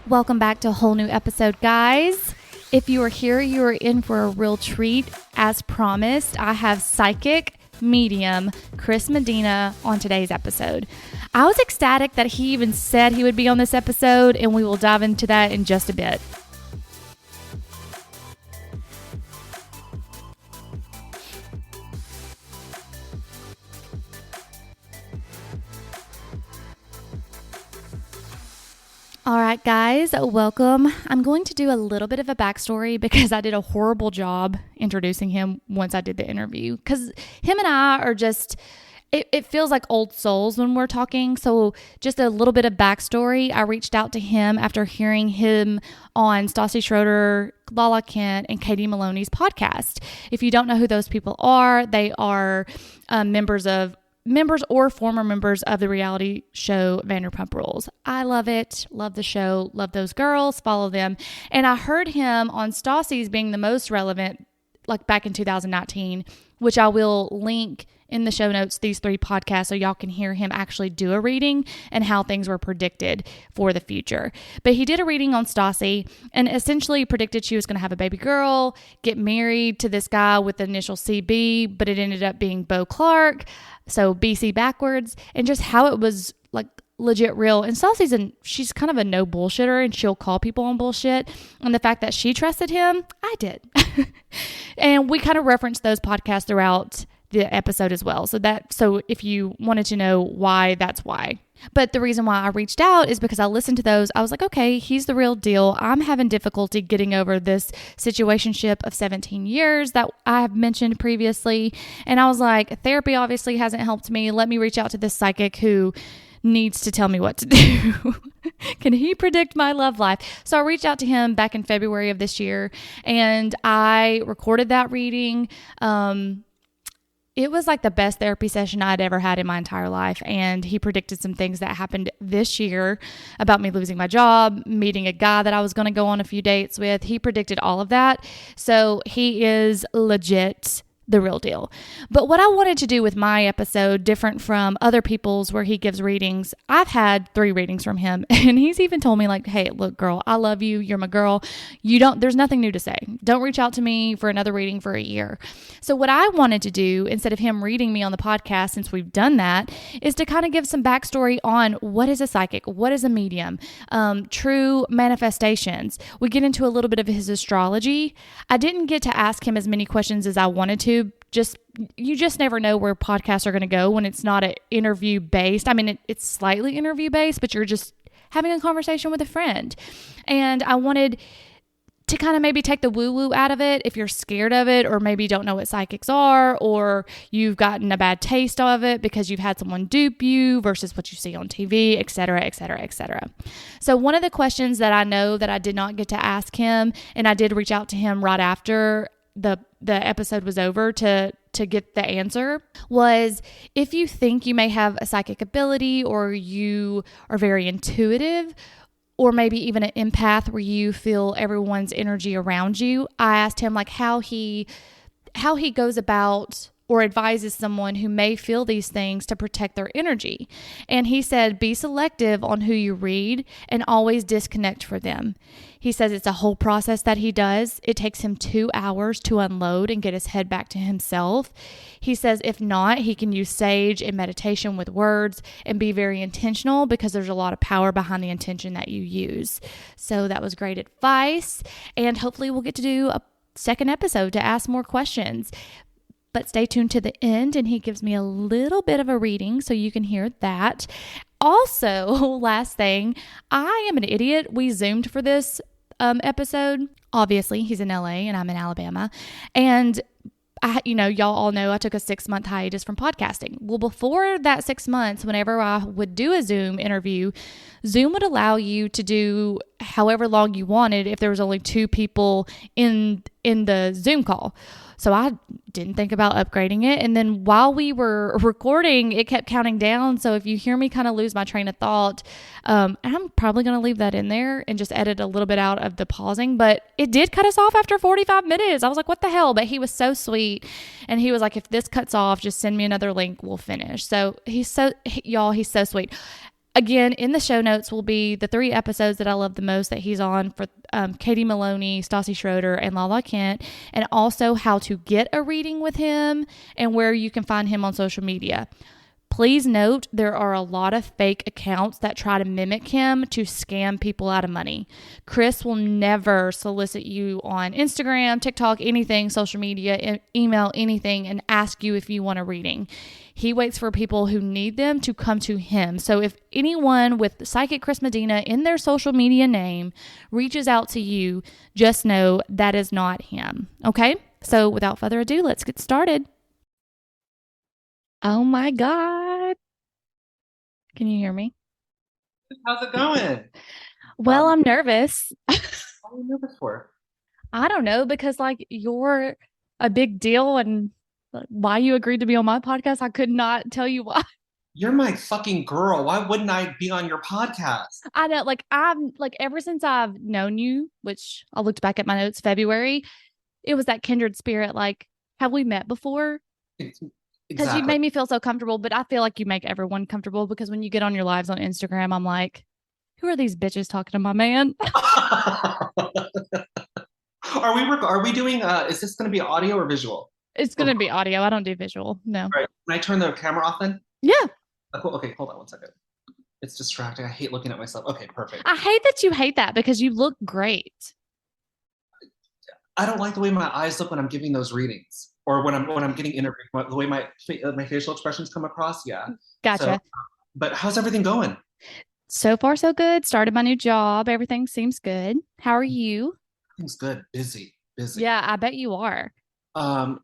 Welcome back to a whole new episode, guys. If you are here, you are in for a real treat. As promised, I have Psychic-Medium Chris Medina on today's episode. I was ecstatic that he even said he would be on this episode, and we will dive into that in just a bit. All right, guys, welcome. I'm going to do a little bit of a backstory because I did a horrible job introducing him once I did the interview, because him and I are just, it feels like old souls when we're talking. So just a little bit of backstory. I reached out to him after hearing him on Stassi Schroeder, Lala Kent, and Katie Maloney's podcast. If you don't know who those people are, they are members or former members of the reality show Vanderpump Rules. I love it. Love the show. Love those girls. Follow them. And I heard him on Stassi's being the most relevant, like back in 2019, which I will link in the show notes, these 3 podcasts, so y'all can hear him actually do a reading and how things were predicted for the future. But he did a reading on Stassi and essentially predicted she was going to have a baby girl, get married to this guy with the initial CB, but it ended up being Bo Clark, so BC backwards, and just how it was like legit real. And she's kind of a no bullshitter, and she'll call people on bullshit. And the fact that she trusted him, I did. And we kind of referenced those podcasts throughout the episode as well. So if you wanted to know why, that's why. But the reason why I reached out is because I listened to those. I was like, okay, he's the real deal. I'm having difficulty getting over this situationship of 17 years that I have mentioned previously. And I was like, therapy obviously hasn't helped me. Let me reach out to this psychic who needs to tell me what to do. Can he predict my love life? So I reached out to him back in February of this year, and I recorded that reading. It was like the best therapy session I'd ever had in my entire life. And he predicted some things that happened this year about me losing my job, meeting a guy that I was going to go on a few dates with. He predicted all of that. So he is legit the real deal. But what I wanted to do with my episode, different from other people's where he gives readings, I've had 3 readings from him, and he's even told me like, hey, look, girl, I love you. You're my girl. There's nothing new to say. Don't reach out to me for another reading for a year. So what I wanted to do, instead of him reading me on the podcast, since we've done that, is to kind of give some backstory on what is a psychic, what is a medium, true manifestations. We get into a little bit of his astrology. I didn't get to ask him as many questions as I wanted to. You just never know where podcasts are going to go when it's not an interview based. I mean, it's slightly interview based, but you're just having a conversation with a friend. And I wanted to kind of maybe take the woo-woo out of it if you're scared of it, or maybe don't know what psychics are, or you've gotten a bad taste of it because you've had someone dupe you versus what you see on TV, et cetera, et cetera, et cetera. So one of the questions that I know that I did not get to ask him, and I did reach out to him right after the episode was over to get the answer, was if you think you may have a psychic ability, or you are very intuitive, or maybe even an empath where you feel everyone's energy around you. I asked him like how he goes about or advises someone who may feel these things to protect their energy. And he said, be selective on who you read and always disconnect for them. He says it's a whole process that he does. It takes him 2 hours to unload and get his head back to himself. He says if not, he can use sage and meditation with words and be very intentional, because there's a lot of power behind the intention that you use. So that was great advice. And hopefully we'll get to do a second episode to ask more questions. But stay tuned to the end, and he gives me a little bit of a reading so you can hear that. Also, last thing, I am an idiot. We Zoomed for this episode. Obviously, he's in LA and I'm in Alabama. And y'all all know I took a 6-month hiatus from podcasting. Well, before that 6 months, whenever I would do a Zoom interview, Zoom would allow you to do however long you wanted if there was only 2 people in the Zoom call. So I didn't think about upgrading it. And then while we were recording, it kept counting down. So if you hear me kind of lose my train of thought, I'm probably going to leave that in there and just edit a little bit out of the pausing. But it did cut us off after 45 minutes. I was like, what the hell? But he was so sweet. And he was like, if this cuts off, just send me another link. We'll finish. So he's so sweet. Again, in the show notes will be the 3 episodes that I love the most that he's on for Katie Maloney, Stassi Schroeder, and Lala Kent, and also how to get a reading with him and where you can find him on social media. Please note there are a lot of fake accounts that try to mimic him to scam people out of money. Chris will never solicit you on Instagram, TikTok, anything, social media, email, anything, and ask you if you want a reading. He waits for people who need them to come to him. So if anyone with Psychic Chris Medina in their social media name reaches out to you, just know that is not him. Okay? So without further ado, let's get started. Oh my God. Can you hear me? How's it going? Well, I'm nervous. What are you nervous for? I don't know, because like you're a big deal, and why you agreed to be on my podcast, I could not tell you why. You're my fucking girl. Why wouldn't I be on your podcast? I know, like I'm like ever since I've known you, which I looked back at my notes, February, it was that kindred spirit. Like, have we met before? Because you Exactly. made me feel so comfortable, but I feel like you make everyone comfortable because when you get on your lives on Instagram, I'm like, who are these bitches talking to my man? Are we doing is this gonna be audio or visual? It's Or going to be audio. I don't do visual. No. right. Can I turn the camera off then? Yeah. Cool. Okay, hold on one second. It's distracting. I hate looking at myself. Okay, perfect. I hate that you hate that because you look great. I don't like the way my eyes look when I'm giving those readings or when I'm getting interviewed. The way my facial expressions come across. Yeah. So, Gotcha. but how's everything going? So far, so good. Started my new job. Everything seems good. How are you? Things good. Busy. Busy. Yeah, I bet you are. Um,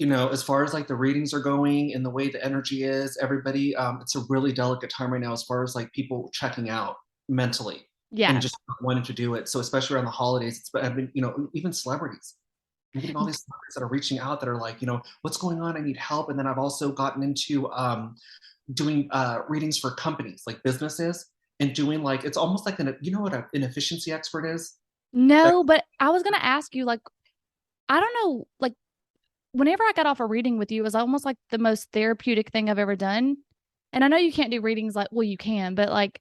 as far as like the readings are going and the way the energy is, everybody, it's a really delicate time right now as far as like people checking out mentally and Yeah. just not wanting to do it. So especially around the holidays, I've been, even celebrities. I'm getting all these celebrities that are reaching out that are like, what's going on? I need help. And then I've also gotten into doing readings for companies, like businesses, and doing like it's almost like you know what an efficiency expert is? That, No, but I was going to ask you, like, I don't know, like, whenever I got off a reading with you, it was almost like the most therapeutic thing I've ever done. And I know you can't do readings like, well, you can, but like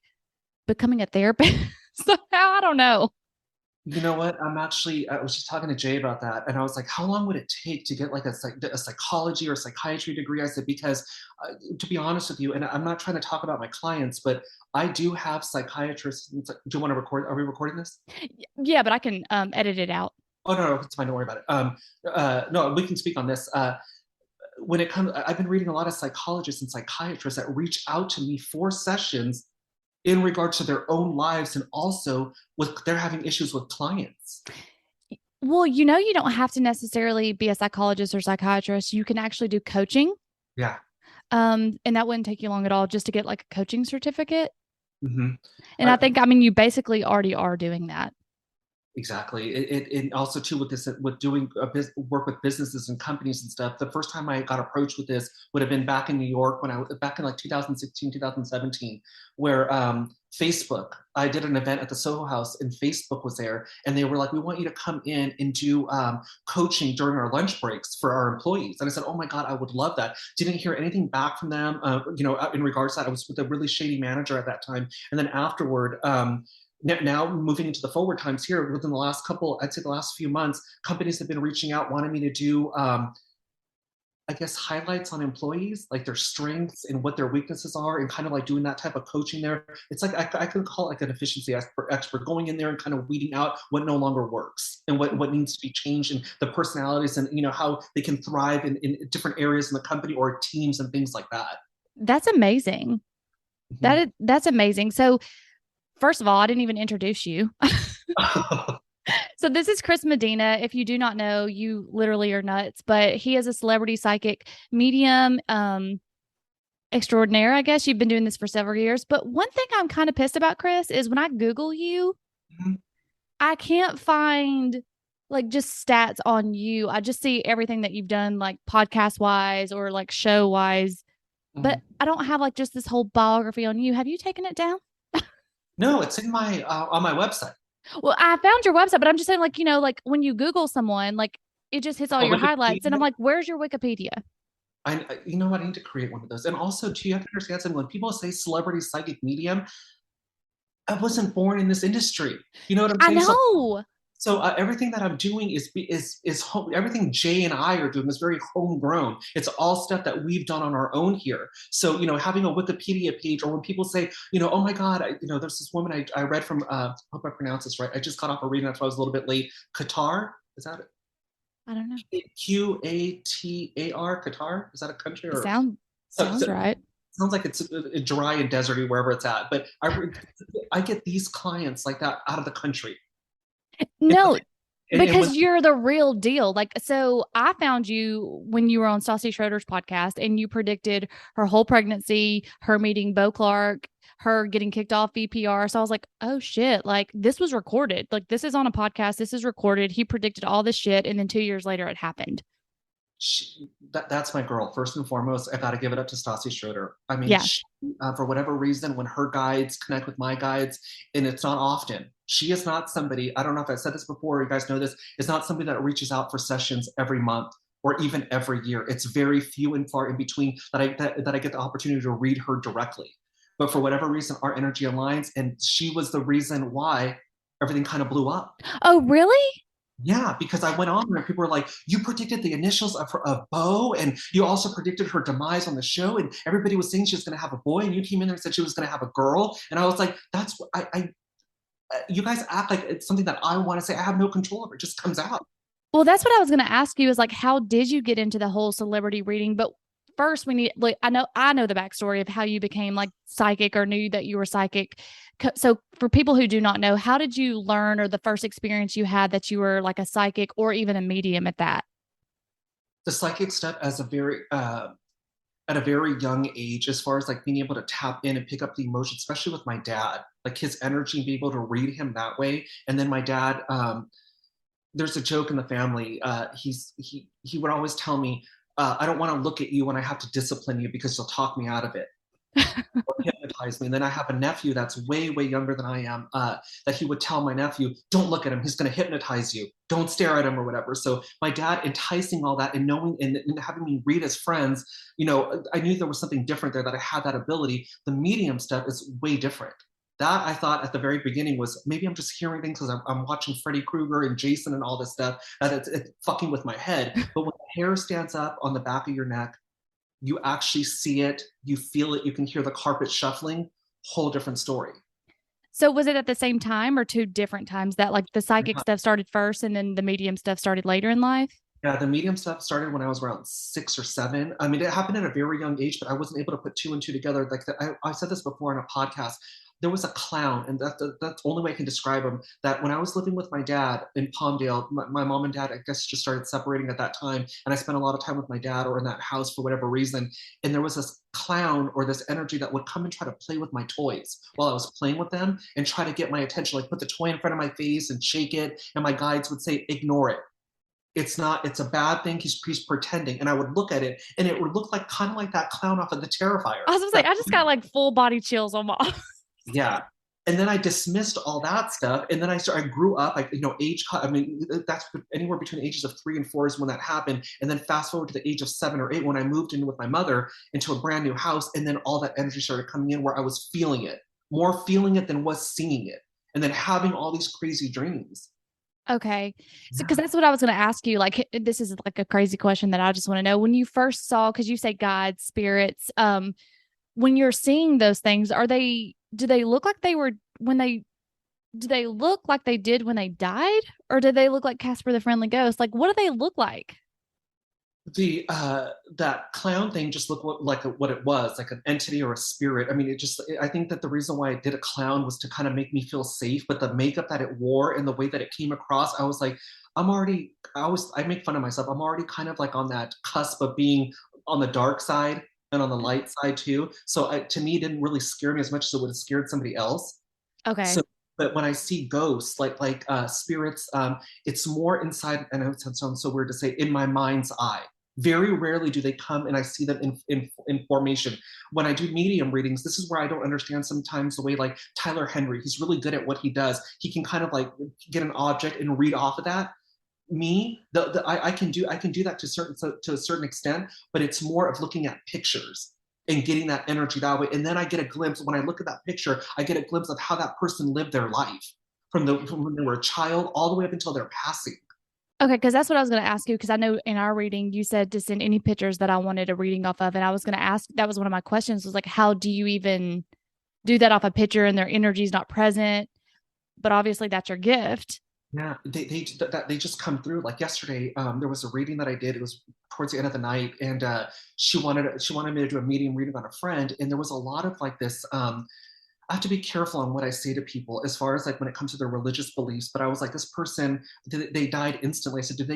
becoming a therapist somehow, I don't know. you know what? I was just talking to Jay about that, and I was like, how long would it take to get like a psychology or psychiatry degree? I said, because to be honest with you, and I'm not trying to talk about my clients, but I do have psychiatrists. Do you want to record? Are we recording this? Yeah, but I can edit it out. Oh, no, it's fine. Don't worry about it. No, we can speak on this. When it comes, I've been reading a lot of psychologists and psychiatrists that reach out to me for sessions in regard to their own lives and also with they're having issues with clients. Well, you don't have to necessarily be a psychologist or psychiatrist. You can actually do coaching. Yeah. And that wouldn't take you long at all just to get like a coaching certificate. Mm-hmm. And I think, I mean, you basically already are doing that. Exactly. It also too with this with doing work with businesses and companies and stuff. The first time I got approached with this would have been back in New York when I was back in like 2016, 2017, where Facebook. I did an event at the Soho House and Facebook was there, and they were like, "We want you to come in and do coaching during our lunch breaks for our employees." And I said, "Oh my God, I would love that." Didn't hear anything back from them. In regards to that, I was with a really shady manager at that time, and then afterward. Now moving into the forward times here within the last couple, I'd say the last few months, companies have been reaching out wanting me to do I guess highlights on employees, like their strengths and what their weaknesses are, and kind of like doing that type of coaching there. It's like I could call it like an efficiency expert going in there and kind of weeding out what no longer works and what needs to be changed and the personalities and how they can thrive in different areas in the company or teams and things like that. That's amazing. Mm-hmm. That's amazing. So, first of all, I didn't even introduce you. So this is Chris Medina. If you do not know, you literally are nuts, but he is a celebrity psychic medium extraordinaire. I guess you've been doing this for several years. But one thing I'm kind of pissed about, Chris, is when I Google you, I can't find like just stats on you. I just see everything that you've done, like podcast wise or like show wise, but I don't have like just this whole biography on you. Have you taken it down? No, it's in my on my website. Well, I found your website, but I'm just saying, like, like when you Google someone, like it just hits all Oh, your highlights. And I'm Wikipedia. like, where's your Wikipedia? You know what? I need to create one of those. And also, too, you have to understand something. When people say celebrity psychic medium, I wasn't born in this industry. You know what I'm I saying? know. So everything that I'm doing is home. Everything Jay and I are doing is very homegrown. It's all stuff that we've done on our own here. So having a Wikipedia page, or when people say, oh my God, there's this woman I read from. I hope I pronounce this right. I just got off a reading. That's why I was a little bit late. Qatar, is that it? I don't know. Qatar, Qatar, is that a country It or? sounds right. Sounds like it's dry and deserty wherever it's at. But I get these clients like that out of the country. No, And when because you're the real deal. Like, so I found you when you were on Stassi Schroeder's podcast and you predicted her whole pregnancy, her meeting Bo Clark, her getting kicked off VPR. So I was like, oh shit, like this was recorded. Like, this is on a podcast. This is recorded. He predicted all this shit. And then 2 years later, it happened. that's my girl. First and foremost, I got to give it up to Stassi Schroeder. I mean, Yeah. for whatever reason, when her guides connect with my guides, and it's not often, she is not somebody, I don't know if I said this before, you guys know this, is not somebody that reaches out for sessions every month or even every year. It's very few and far in between that I get the opportunity to read her directly. But for whatever reason, our energy aligns, and she was the reason why everything kind of blew up. Oh, really? Yeah, because I went on there and people were like, you predicted the initials of Bo, and you also predicted her demise on the show, and everybody was saying she was going to have a boy, and you came in there and said she was going to have a girl. And I was like, that's what you guys act like it's something that I want to say. I have no control over. It just comes out. Well, that's what I was going to ask you is like, how did you get into the whole celebrity reading? But first, we need, like, I know the backstory of how you became like psychic or knew that you were psychic. So for people who do not know, how did you learn, or the first experience you had that you were like a psychic or even a medium at that? The psychic stuff as a very at a very young age, as far as like being able to tap in and pick up the emotion, especially with my dad, like his energy and be able to read him that way. And then my dad, there's a joke in the family. He would always tell me, I don't want to look at you when I have to discipline you because you'll talk me out of it. Or hypnotize me. And then I have a nephew that's way, way younger than I am, that he would tell my nephew, don't look at him. He's going to hypnotize you. Don't stare at him or whatever. So my dad enticing all that and knowing and having me read his friends, I knew there was something different there, that I had that ability. The medium stuff is way different. That I thought at the very beginning was maybe I'm just hearing things because I'm watching Freddy Krueger and Jason and all this stuff, that it's fucking with my head. But when the hair stands up on the back of your neck, you actually see it, you feel it, you can hear the carpet shuffling, whole different story. So was it at the same time or two different times that like the psychic stuff started first and then the medium stuff started later in life? Yeah, the medium stuff started when I was around 6 or 7. I mean, it happened at a very young age, but I wasn't able to put two and two together. Like I said this before in a podcast. There was a clown, and that's the only way I can describe him. That when I was living with my dad in Palmdale, my mom and dad, I guess, just started separating at that time, and I spent a lot of time with my dad or in that house for whatever reason. And there was this clown or this energy that would come and try to play with my toys while I was playing with them and try to get my attention, like put the toy in front of my face and shake it, and my guides would say, ignore it. It's a bad thing. He's pretending. And I would look at it and it would look like kind of like that clown off of the Terrifier. I was gonna say, I just got like full body chills on my. Yeah. And then I dismissed all that stuff. And then I grew up, I mean, that's anywhere between the ages of 3 and 4 is when that happened. And then fast forward to the age of 7 or 8, when I moved in with my mother into a brand new house. And then all that energy started coming in where I was feeling it, more feeling it than was seeing it. And then having all these crazy dreams. Okay. So, because that's what I was going to ask you. Like, this is like a crazy question that I just want to know. When you first saw, because you say God, spirits, when you're seeing those things, do they look like they were do they look like they did when they died? Or do they look like Casper the Friendly Ghost? Like, what do they look like? The that clown thing just looked like what it was, like an entity or a spirit. I mean, I think that the reason why I did a clown was to kind of make me feel safe, but the makeup that it wore and the way that it came across, I was like, I make fun of myself. I'm already kind of like on that cusp of being on the dark side and on the light side too. So to me, it didn't really scare me as much as it would have scared somebody else. Okay. So, but when I see ghosts, like spirits, it's more inside. And it sounds so weird to say, in my mind's eye. Very rarely do they come and I see them in formation. When I do medium readings, this is where I don't understand sometimes the way, like Tyler Henry, he's really good at what he does. He can kind of like get an object and read off of that. I can do that to a certain extent, but it's more of looking at pictures and getting that energy that way. And then I get a glimpse when I look at that picture, I get a glimpse of how that person lived their life from when they were a child all the way up until their passing. Okay, because that's what I was going to ask you. Because I know in our reading, you said to send any pictures that I wanted a reading off of. And I was going to ask, that was one of my questions was like, how do you even do that off a picture and their energy is not present? But obviously, that's your gift. Yeah, they just come through. Like yesterday, there was a reading that I did. It was towards the end of the night, and she wanted me to do a medium reading on a friend, and there was a lot of like this. I have to be careful on what I say to people as far as like when it comes to their religious beliefs. But I was like, this person, they died instantly. I said, did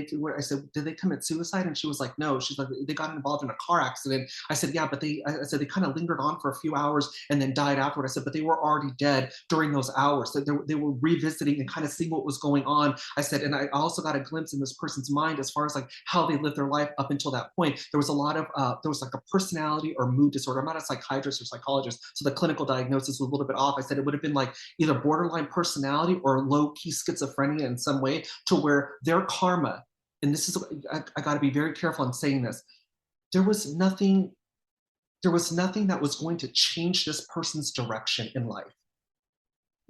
they commit suicide? And she was like, no. She's like, they got involved in a car accident. I said, yeah, but I said they kind of lingered on for a few hours and then died afterward. I said, but they were already dead during those hours. So they were revisiting and kind of seeing what was going on. I said, and I also got a glimpse in this person's mind as far as like how they lived their life up until that point. There was a lot of, there was like a personality or mood disorder. I'm not a psychiatrist or psychologist, so the clinical diagnosis was a little bit off. I said it would have been like either borderline personality or low-key schizophrenia in some way, to where their karma, and this is, I got to be very careful in saying this, there was nothing that was going to change this person's direction in life.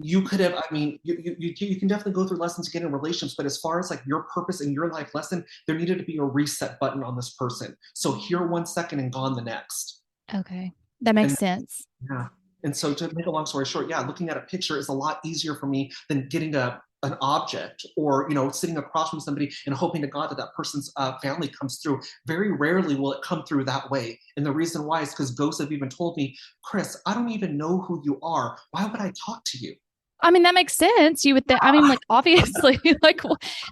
You could have, I mean, you can definitely go through lessons again in relationships, but as far as like your purpose in your life lesson, there needed to be a reset button on this person. So here 1 second and gone the next. Okay, that makes And sense. yeah. And so to make a long story short, yeah, looking at a picture is a lot easier for me than getting an object or, sitting across from somebody and hoping to God that that person's family comes through. Very rarely will it come through that way. And the reason why is because ghosts have even told me, Chris, I don't even know who you are. Why would I talk to you? I mean, that makes sense. You would think, I mean, like, obviously, like,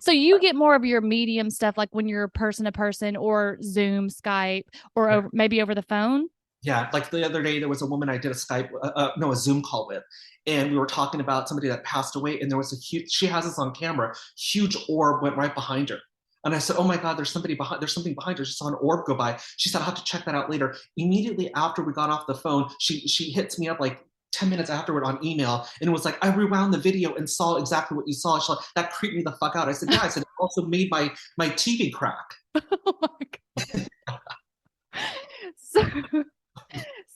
so you get more of your medium stuff, like when you're person to person or Zoom, Skype, or maybe over the phone. Yeah, like the other day, there was a woman I did a Zoom call with, and we were talking about somebody that passed away, and there was she has this on camera, huge orb went right behind her. And I said, oh my God, there's something behind her. She saw an orb go by. She said, I'll have to check that out later. Immediately after we got off the phone, she hits me up like 10 minutes afterward on email, and it was like, I rewound the video and saw exactly what you saw. She's like, that creeped me the fuck out. I said, yeah, I said, it also made my TV crack. Oh my God. So,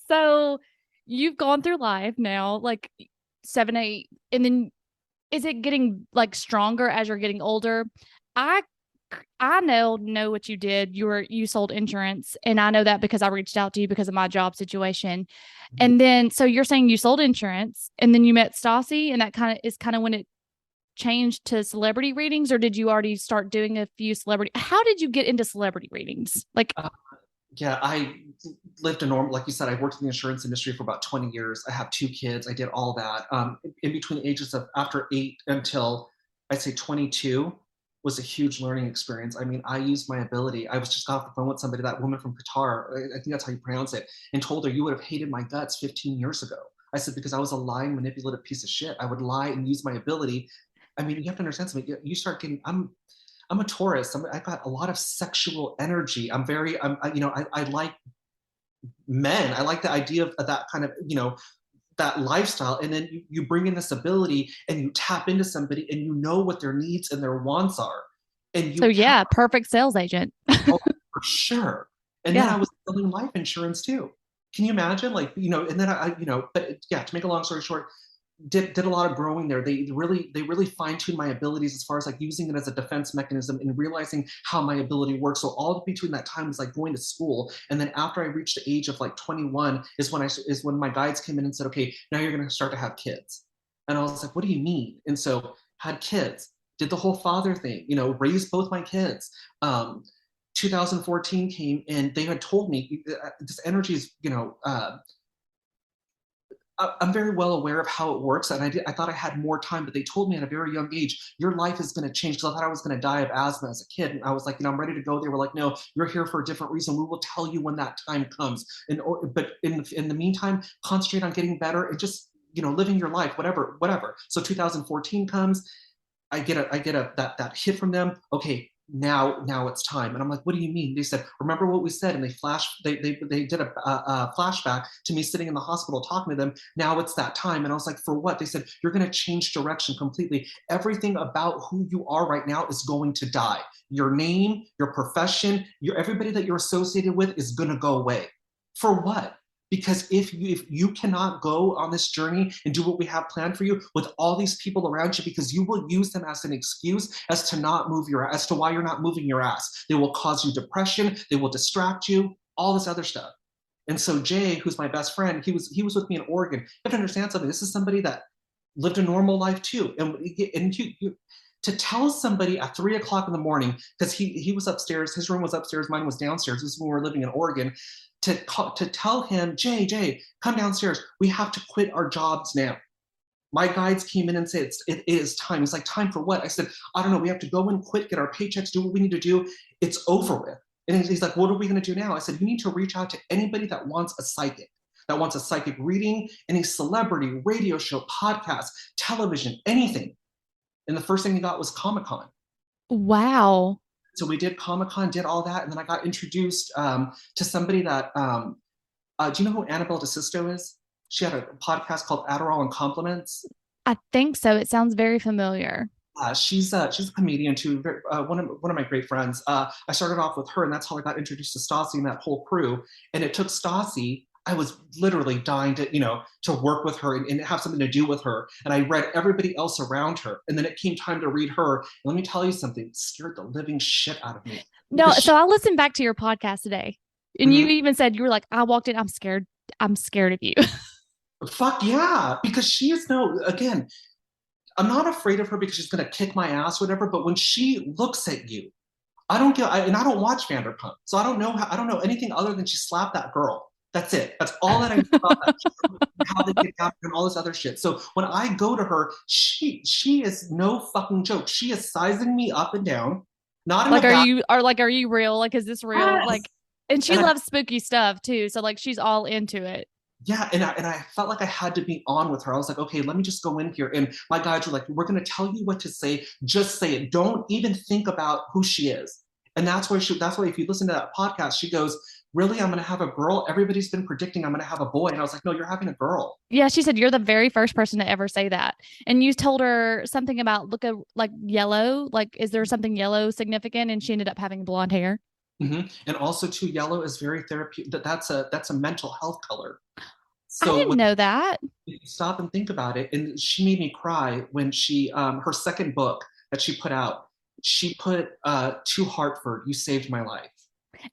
so you've gone through life now, like 7, 8, and then is it getting like stronger as you're getting older? I I know what you did. You sold insurance, and I know that because I reached out to you because of my job situation. And then so you're saying you sold insurance, and then you met Stassi, and that kind of when it changed to celebrity readings, or did you already start doing a few celebrity? How did you get into celebrity readings? Like, yeah, I lived a normal, like you said, I worked in the insurance industry for about 20 years. I have 2 kids. I did all that. In between the ages of after 8 until I'd say 22 was a huge learning experience. I mean, I used my ability. I was just got off the phone with somebody, that woman from Qatar, I think that's how you pronounce it, and told her, you would have hated my guts 15 years ago. I said, because I was a lying, manipulative piece of shit. I would lie and use my ability. I mean, you have to understand something. You start getting, I'm a Taurus. I've got a lot of sexual energy. I like men. I like the idea of that kind of, that lifestyle. And then you bring in this ability and you tap into somebody and you know what their needs and their wants are. And you so yeah, perfect sales agent. oh, for sure. And Yeah. then I was selling life insurance too. Can you imagine? Like, and then but yeah, to make a long story short, did a lot of growing there. They really fine-tuned my abilities as far as like using it as a defense mechanism and realizing how my ability works. So all between that time was like going to school, and then after I reached the age of like 21 is when my guides came in and said, okay, now you're going to start to have kids. And I was like, what do you mean? And so had kids, did the whole father thing, raised both my kids. 2014 came and they had told me this energy is, I'm very well aware of how it works, and I thought I had more time, but they told me at a very young age, your life is going to change, because I thought I was going to die of asthma as a kid, and I was like, I'm ready to go. They were like, no, you're here for a different reason. We will tell you when that time comes. But in the meantime, concentrate on getting better and just living your life, whatever. So 2014 comes, I get that hit from them. Okay, now it's time. And I'm like, what do you mean? They said, remember what we said? And they did a flashback to me sitting in the hospital talking to them. Now it's that time. And I was like, for what? They said, you're going to change direction completely. Everything about who you are right now is going to die. Your name, your profession, everybody that you're associated with is going to go away. For what? Because if you cannot go on this journey and do what we have planned for you with all these people around you, because you will use them as an excuse as to why you're not moving your ass. They will cause you depression. They will distract you. All this other stuff. And so Jay, who's my best friend, he was with me in Oregon. You have to understand something. This is somebody that lived a normal life too, and to tell somebody at 3 o'clock in the morning, because he was upstairs, his room was upstairs, mine was downstairs. This is when we were living in Oregon. To tell him, Jay, come downstairs. We have to quit our jobs now. My guides came in and said, it is time. He's like, time for what? I said, I don't know. We have to go and quit, get our paychecks, do what we need to do. It's over with. And he's like, what are we going to do now? I said, you need to reach out to anybody that wants a psychic reading, any celebrity, radio show, podcast, television, anything. And the first thing he got was Comic-Con. Wow. So we did Comic-Con, did all that, and then I got introduced to somebody that, do you know who Annabelle DeSisto is? She had a podcast called Adderall and Compliments. I think so. It sounds very familiar. She's a comedian too, one of my great friends. I started off with her, and that's how I got introduced to Stassi and that whole crew. And it took Stassi. I was literally dying to work with her and have something to do with her. And I read everybody else around her. And then it came time to read her. And let me tell you something, it scared the living shit out of me. No, so I listened back to your podcast today. And you even said, you were like, I walked in, I'm scared of you. Fuck yeah. Because she is again, I'm not afraid of her because she's going to kick my ass or whatever. But when she looks at you, I don't watch Vanderpump. So I don't know anything other than she slapped that girl. That's it. That's all that I know about that show, how they get after and all this other shit. So when I go to her, she is no fucking joke. She is sizing me up and down. Not like, are you real? Like, is this real? Yes. Like, and she loves spooky stuff too. So like, she's all into it. Yeah, and I felt like I had to be on with her. I was like, okay, let me just go in here. And my guides were like, we're going to tell you what to say. Just say it. Don't even think about who she is. And that's why if you listen to that podcast, she goes, really, I'm going to have a girl? Everybody's been predicting I'm going to have a boy. And I was like, no, you're having a girl. Yeah, she said, you're the very first person to ever say that. And you told her something about like yellow. Like, is there something yellow significant? And she ended up having blonde hair. Mm-hmm. And also too, yellow is very therapeutic. That's a mental health color. So I didn't know that. If you stop and think about it, and she made me cry when she her second book that she put out, she put to Hartford, you saved my life.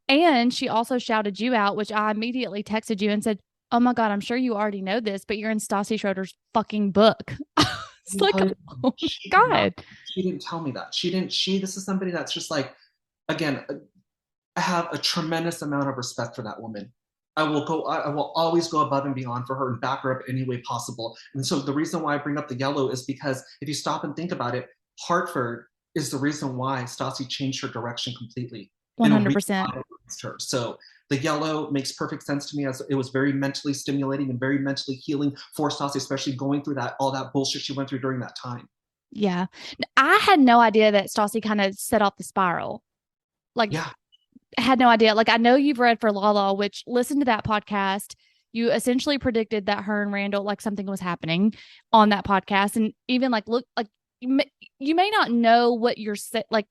And she also shouted you out, which I immediately texted you and said, oh my God, I'm sure you already know this, but you're in Stassi Schroeder's fucking book. It's like, oh God. She didn't tell me that. This is somebody that's just like, again, I have a tremendous amount of respect for that woman. I will always go above and beyond for her and back her up any way possible. And so the reason why I bring up the yellow is because if you stop and think about it, Hartford is the reason why Stassi changed her direction completely. 100%. Her. So the yellow makes perfect sense to me, as it was very mentally stimulating and very mentally healing for Stassi, especially going through all that bullshit she went through during that time. Yeah. I had no idea that Stassi kind of set off the spiral. Like, yeah. I had no idea. Like, I know you've read for Lala, which listen to that podcast. You essentially predicted that her and Randall, like, something was happening on that podcast. And even like, look, like you may not know what you're like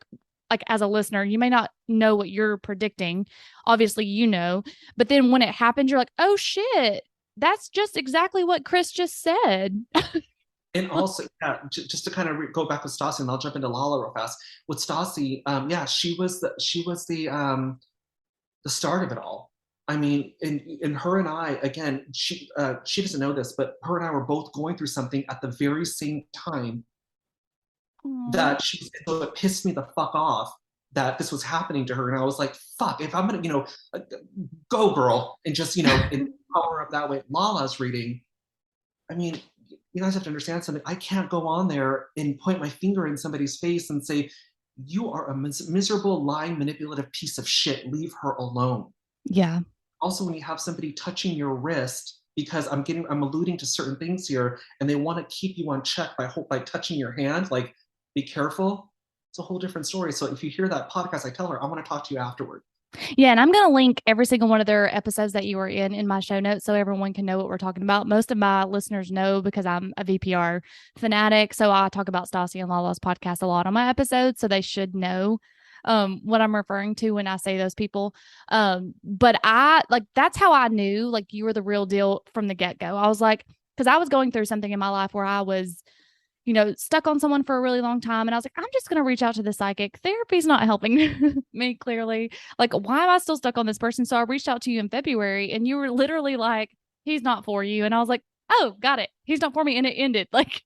as a listener, you may not know what you're predicting. Obviously, you know, but then when it happens, you're like, oh shit, that's just exactly what Chris just said. And also, yeah, just to kind of go back with Stassi, and I'll jump into Lala real fast. With Stassi, yeah, she was the start of it all. I mean, and her and I, again, she doesn't know this, but her and I were both going through something at the very same time. That so it pissed me the fuck off that this was happening to her, and I was like, fuck, if I'm gonna, go girl, and just and power up that way. Lala's reading, I mean, you guys have to understand something. I can't go on there and point my finger in somebody's face and say, you are a miserable, lying, manipulative piece of shit. Leave her alone. Yeah. Also, when you have somebody touching your wrist, because I'm alluding to certain things here, and they want to keep you on check by touching your hand, like, be careful. it's a whole different story. So if you hear that podcast, I tell her, I want to talk to you afterward. Yeah, and I'm going to link every single one of their episodes that you were in my show notes so everyone can know what we're talking about. Most of my listeners know because I'm a VPR fanatic, so I talk about Stassi and Lala's podcast a lot on my episodes, so they should know what I'm referring to when I say those people. But I like that's how I knew like you were the real deal from the get-go. I was like, because I was going through something in my life where I was stuck on someone for a really long time. And I was like, I'm just going to reach out to the psychic. Therapy's not helping me clearly. Like, why am I still stuck on this person? So I reached out to you in February and you were literally like, he's not for you. And I was like, oh, got it. He's not for me. And it ended. Like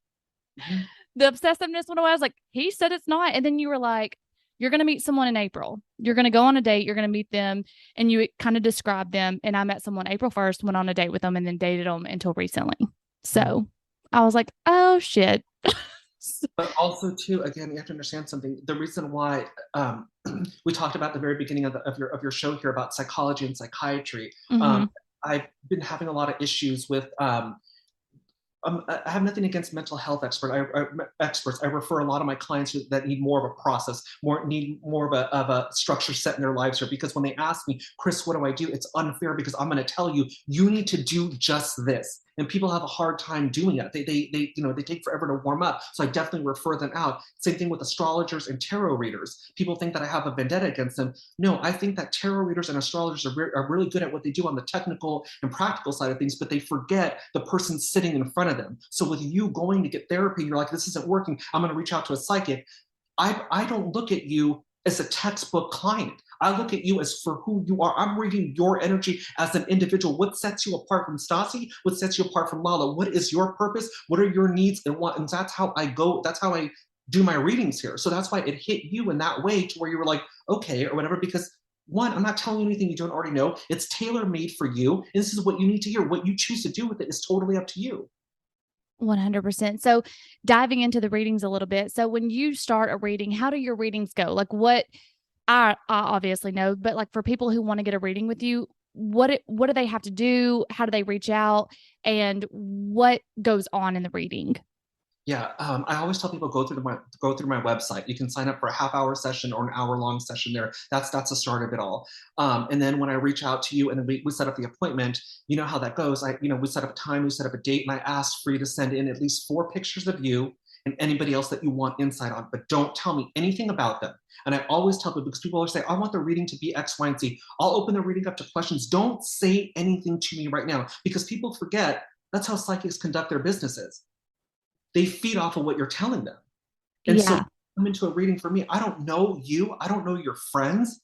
the obsessiveness went away. I was like, he said it's not. And then you were like, you're going to meet someone in April. You're going to go on a date. You're going to meet them. And you kind of described them. And I met someone April 1st, went on a date with them, and then dated them until recently. So I was like, oh, shit. But also, too, again, you have to understand something. The reason why we talked about the very beginning of your show here about psychology and psychiatry. I've been having a lot of issues with. I have nothing against mental health experts. I refer a lot of my clients that need more of a process, need more of a structure set in their lives here. Because when they ask me, Chris, what do I do? It's unfair because I'm going to tell you, you need to do just this. And people have a hard time doing it. They take forever to warm up. So I definitely refer them out. Same thing with astrologers and tarot readers. People think that I have a vendetta against them. No, I think that tarot readers and astrologers are really good at what they do on the technical and practical side of things, but they forget the person sitting in front of them. So with you going to get therapy, you're like, this isn't working. I'm going to reach out to a psychic. I don't look at you as a textbook client. I look at you as for who you are. I'm reading your energy as an individual. What sets you apart from Stassi? What sets you apart from Lala? What is your purpose? What are your needs? And that's how I go. That's how I do my readings here. So that's why it hit you in that way to where you were like, okay, or whatever, because one, I'm not telling you anything you don't already know. It's tailor-made for you. And this is what you need to hear. What you choose to do with it is totally up to you. 100%. So diving into the readings a little bit. So when you start a reading, how do your readings go? Like what I obviously know, but like for people who want to get a reading with you, what do they have to do? How do they reach out? And what goes on in the reading? Yeah, I always tell people go through my website. You can sign up for a half-hour session or an hour-long session there. That's the start of it all. And then when I reach out to you and then we set up the appointment, you know how that goes. We set up a time, we set up a date, and I ask for you to send in at least 4 pictures of you and anybody else that you want insight on, but don't tell me anything about them. And I always tell people, because people always say, I want the reading to be X, Y, and Z. I'll open the reading up to questions. Don't say anything to me right now, because people forget that's how psychics conduct their businesses. They feed off of what you're telling them. And so come into a reading for me, I don't know you. I don't know your friends.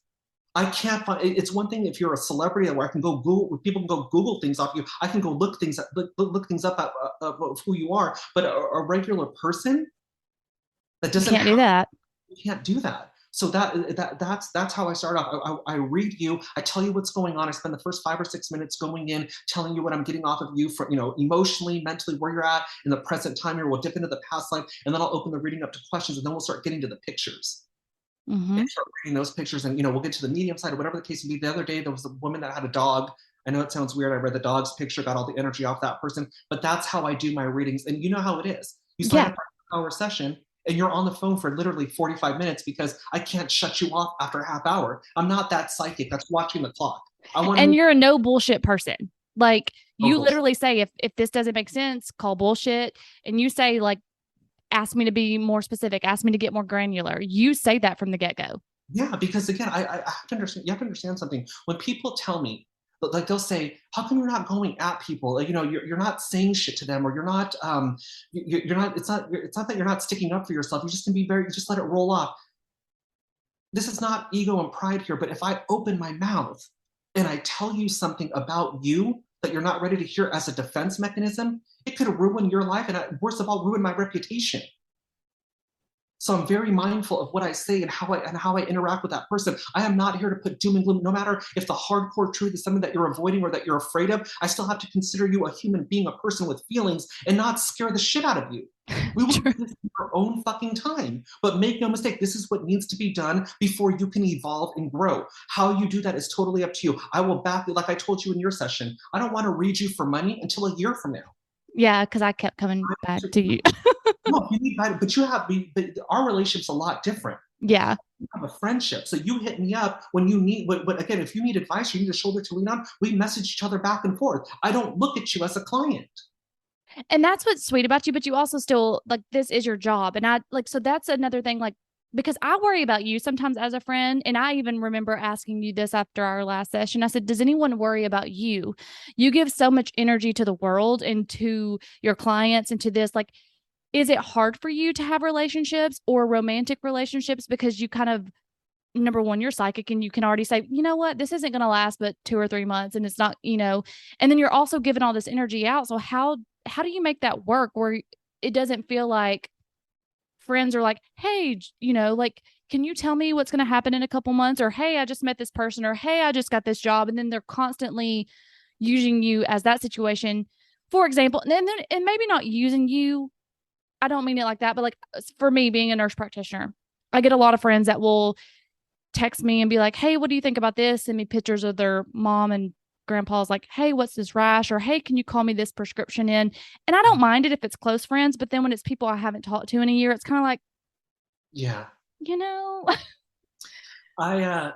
I can't find, it's one thing if you're a celebrity where I can go Google, people can go Google things off you. I can go look things up of who you are, but a regular person that doesn't can't do that. You can't do that. So that's how I start off. I read you. I tell you what's going on. I spend the first 5 or 6 minutes going in, telling you what I'm getting off of you, for emotionally, mentally, where you're at in the present time here. We'll dip into the past life, and then I'll open the reading up to questions, and then we'll start getting to the pictures. And start reading those pictures, and we'll get to the medium side or whatever the case may be. The other day there was a woman that had a dog. I know it sounds weird. I read the dog's picture, got all the energy off that person, but that's how I do my readings. And you know how it is. You sign up for an hour session, and you're on the phone for literally 45 minutes because I can't shut you off after a half hour. I'm not that psychic that's watching the clock. And you're a no bullshit person. Like you literally say, if this doesn't make sense, call bullshit. And you say like, ask me to be more specific, ask me to get more granular. You say that from the get-go. Yeah, because again, I have to understand, you have to understand something. When people tell me, like they'll say, how come you're not going at people? Like, you're not saying shit to them, or you're not, it's not that you're not sticking up for yourself. You just can be you just let it roll off. This is not ego and pride here, but if I open my mouth and I tell you something about you that you're not ready to hear as a defense mechanism, it could ruin your life, and worst of all, ruin my reputation. So I'm very mindful of what I say and how I interact with that person. I am not here to put doom and gloom. No matter if the hardcore truth is something that you're avoiding or that you're afraid of, I still have to consider you a human being, a person with feelings, and not scare the shit out of you. We will do this in our own fucking time. But make no mistake, this is what needs to be done before you can evolve and grow. How you do that is totally up to you. I will back you, like I told you in your session. I don't want to read you for money until a year from now. Yeah, because I kept coming back to you. No, you need guidance, but but our relationship's a lot different. Yeah. Have a friendship. So you hit me up when you need, but again, if you need advice, you need a shoulder to lean on, we message each other back and forth. I don't look at you as a client. And that's what's sweet about you, but you also still like this is your job. And I like, so that's another thing, like, because I worry about you sometimes as a friend. And I even remember asking you this after our last session. I said, does anyone worry about you? You give so much energy to the world and to your clients and to this. Like, is it hard for you to have relationships or romantic relationships because you kind of, number one, you're psychic and you can already say, you know what, this isn't going to last but 2 or 3 months and it's not, and then you're also giving all this energy out. So how do you make that work where it doesn't feel like friends are like, hey, like, can you tell me what's going to happen in a couple months? Or, hey, I just met this person, or, hey, I just got this job. And then they're constantly using you as that situation, for example, and maybe not using you. I don't mean it like that, but like for me being a nurse practitioner, I get a lot of friends that will text me and be like, hey, what do you think about this? Send me pictures of their mom and grandpa's like, hey, what's this rash? Or, hey, can you call me this prescription in? And I don't mind it if it's close friends, but then when it's people I haven't talked to in a year, it's kind of like, Yeah. you know, I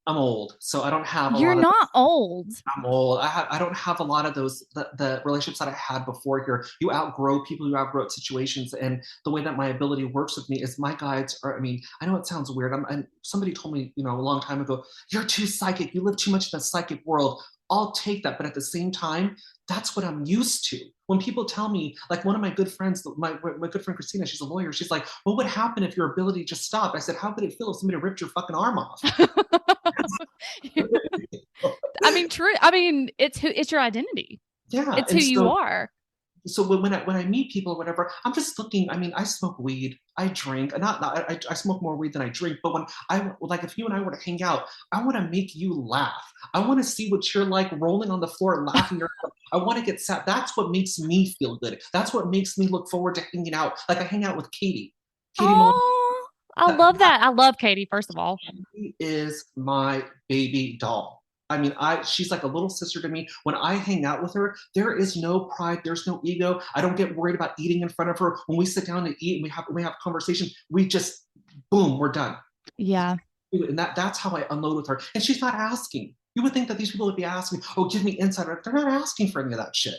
I'm old, so I don't have a you're lot of. not old. I'm old. I don't have a lot of those the relationships that I had before here. You outgrow people, you outgrow situations, and the way that my ability works with me is my guides are. I mean, I know it sounds weird. And somebody told me, a long time ago, you're too psychic. You live too much in the psychic world. I'll take that, but at the same time, that's what I'm used to. When people tell me, like one of my good friends, my good friend Christina, she's a lawyer. She's like, "What would happen if your ability just stopped?" I said, "How could it feel if somebody ripped your fucking arm off?" I mean, true. I mean, it's your identity. Yeah, It's who and you are. so when I meet people or whatever, I'm just looking. I mean, I smoke weed, I drink, not I smoke more weed than I drink. But when I like, if you and I were to hang out, I want to make you laugh. I want to see what you're like rolling on the floor and laughing. I want to get sad. That's what makes me feel good. That's what makes me look forward to hanging out. Like I hang out with Katie. Katie Malone. Oh, I love that. I love Katie, first of all. She is my baby doll. I mean, she's like a little sister to me. When I hang out with her, there is no pride, there's no ego. I don't get worried about eating in front of her. When we sit down to eat and we have conversation, we just boom, we're done. Yeah. And that's how I unload with her. And she's not asking. You would think that these people would be asking, oh, give me insight. They're not asking for any of that shit.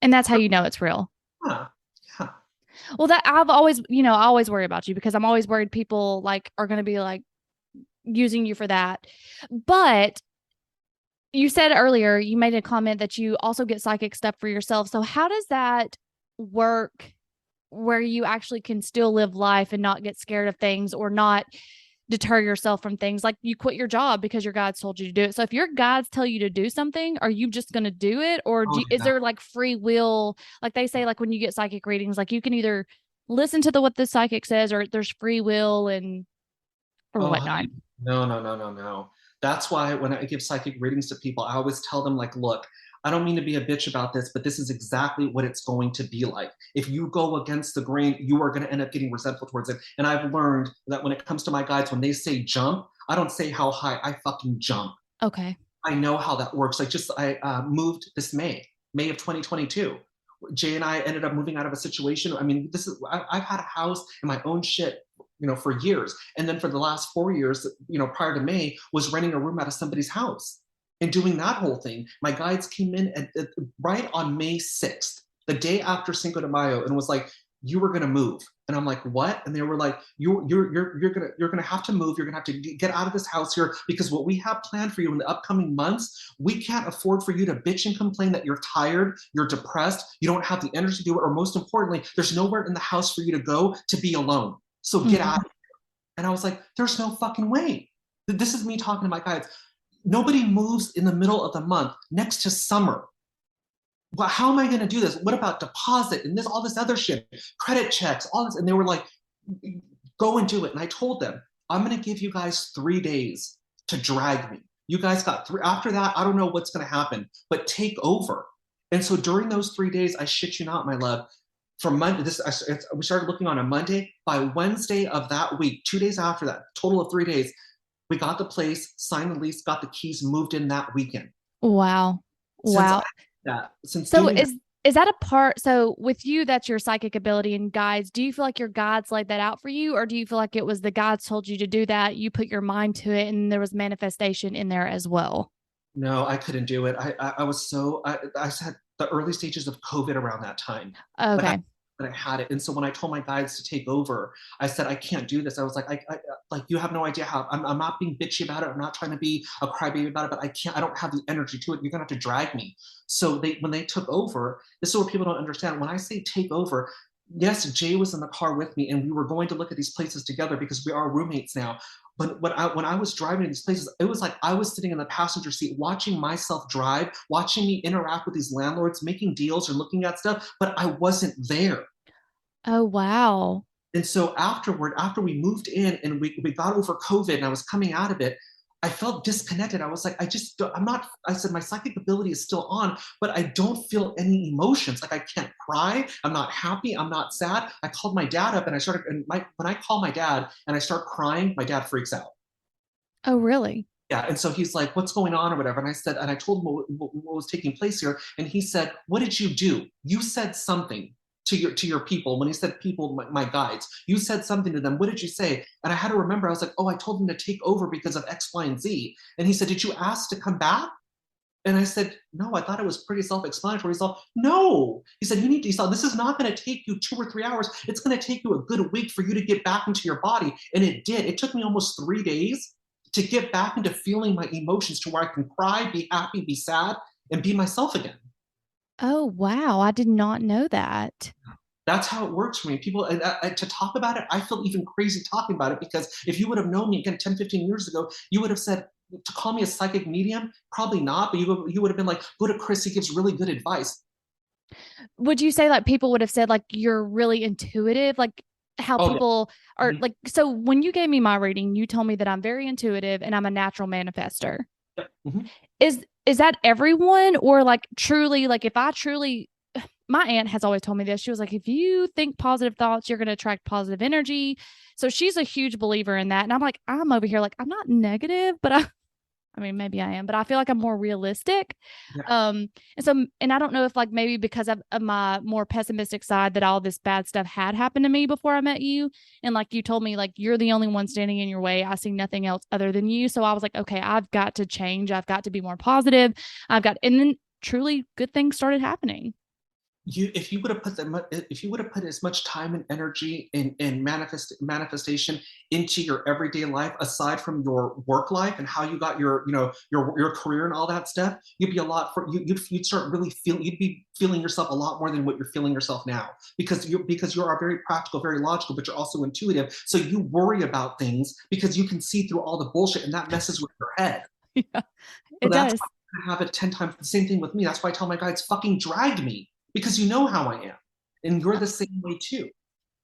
And that's how you know it's real. Yeah. Yeah. Well, that I've always, I always worry about you because I'm always worried people like are going to be like using you for that. But you said earlier, you made a comment that you also get psychic stuff for yourself. So how does that work where you actually can still live life and not get scared of things or not deter yourself from things? Like you quit your job because your guides told you to do it. So if your guides tell you to do something, are you just going to do it? Or Oh, is yeah. there like free will? Like they say, like when you get psychic readings, like you can either listen to what the psychic says or there's free will and or Oh, whatnot. honey, no, no, no, no, no. That's why when I give psychic readings to people, I always tell them, like, look, I don't mean to be a bitch about this, but this is exactly what it's going to be like. If you go against the grain, you are going to end up getting resentful towards it. And I've learned that when it comes to my guides, when they say jump, I don't say how high, I fucking jump. Okay. I know how that works. I moved this May of 2022. Jay and I ended up moving out of a situation. I mean, I've had a house and my own shit, for years. And then for the last 4 years, prior to May, was renting a room out of somebody's house and doing that whole thing. My guides came in right on May 6th, the day after Cinco de Mayo, and was like, "You were gonna move." And I'm like, "What?" And they were like, "You're gonna have to move. You're gonna have to get out of this house here because what we have planned for you in the upcoming months, we can't afford for you to bitch and complain that you're tired, you're depressed, you don't have the energy to do it, or most importantly, there's nowhere in the house for you to go to be alone. So get Mm-hmm. out of here." And I was like, "There's no fucking way." This is me talking to my guides. Nobody moves in the middle of the month next to summer. Well, how am I going to do this? What about deposit and all this other shit, credit checks, all this? And they were like, "Go and do it." And I told them, "I'm going to give you guys 3 days to drag me. You guys got three. After that, I don't know what's going to happen, but take over." And so during those 3 days, I shit you not, my love, from Monday, we started looking on a Monday. By Wednesday of that week, 2 days after that, total of 3 days, we got the place, signed the lease, got the keys, moved in that weekend. Wow. Since I Wow. did that, since So doing that, Is that a part? So with you, that's your psychic ability and guides. Do you feel like your guides laid that out for you? Or do you feel like it was the guides told you to do that? You put your mind to it and there was manifestation in there as well? No, I couldn't do it. I was so I had the early stages of COVID around that time, but I Okay. but I had it. And so when I told my guides to take over, I said I can't do this. I was like, like you have no idea how. I'm not being bitchy about it. I'm not trying to be a crybaby about it, but I can't. I don't have the energy to it. You're gonna have to drag me. So when they took over, this is what people don't understand. When I say take over, yes, Jay was in the car with me, and we were going to look at these places together because we are roommates now. But when I was driving to these places, it was like I was sitting in the passenger seat watching myself drive, watching me interact with these landlords, making deals or looking at stuff, but I wasn't there. Oh, wow. And so afterward, after we moved in and we got over COVID and I was coming out of it, I felt disconnected. I was like, I'm not, I said, my psychic ability is still on, but I don't feel any emotions. Like I can't cry. I'm not happy. I'm not sad. I called my dad up and when I call my dad and I start crying, my dad freaks out. Oh, really? Yeah. And so he's like, what's going on or whatever. And I said, and I told him what was taking place here. And he said, what did you do? You said something to your people. When he said people, my guides, you said something to them. What did you say? And I had to remember, I was like, oh, I told them to take over because of X, Y, and Z. And he said, did you ask to come back? And I said, no, I thought it was pretty self-explanatory. He's all, no. He said, he said, this is not going to take you 2 or 3 hours. It's going to take you a good week for you to get back into your body. And it did. It took me almost 3 days to get back into feeling my emotions to where I can cry, be happy, be sad, and be myself again. Oh, wow. I did not know that. That's how it works for me. People, to talk about it, I feel even crazy talking about it because if you would have known me again 10, 15 years ago, you would have said, to call me a psychic medium, probably not, but you would have been like, go to Chris, he gives really good advice. Would you say like people would have said like you're really intuitive? Like how Oh, yeah. people are Mhm. like, so when you gave me my reading, you told me that I'm very intuitive and I'm a natural manifester. Yeah. Mhm. Is that everyone or like truly like if I truly my aunt has always told me this. She was like, if you think positive thoughts, you're going to attract positive energy. So she's a huge believer in that. And I'm like, I'm over here like, I'm not negative, but I mean, maybe I am, but I feel like I'm more realistic. Yeah. And so, and I don't know if like maybe because of my more pessimistic side that all this bad stuff had happened to me before I met you. And like you told me, like, you're the only one standing in your way. I see nothing else other than you. So I was like, okay, I've got to change. I've got to be more positive. And then truly good things started happening. If you would have if you would have put as much time and energy in manifestation into your everyday life aside from your work life and how you got your career and all that stuff, you'd be a lot for you'd start really feel you'd be feeling yourself a lot more than what you're feeling yourself now because you are very practical, very logical, but you're also intuitive, so you worry about things because you can see through all the bullshit and that messes with your head. Yeah, So it that's does. why I have it 10 times the same thing with me. That's why I tell my guys, fucking drag me because you know how I am. And you're the same way too.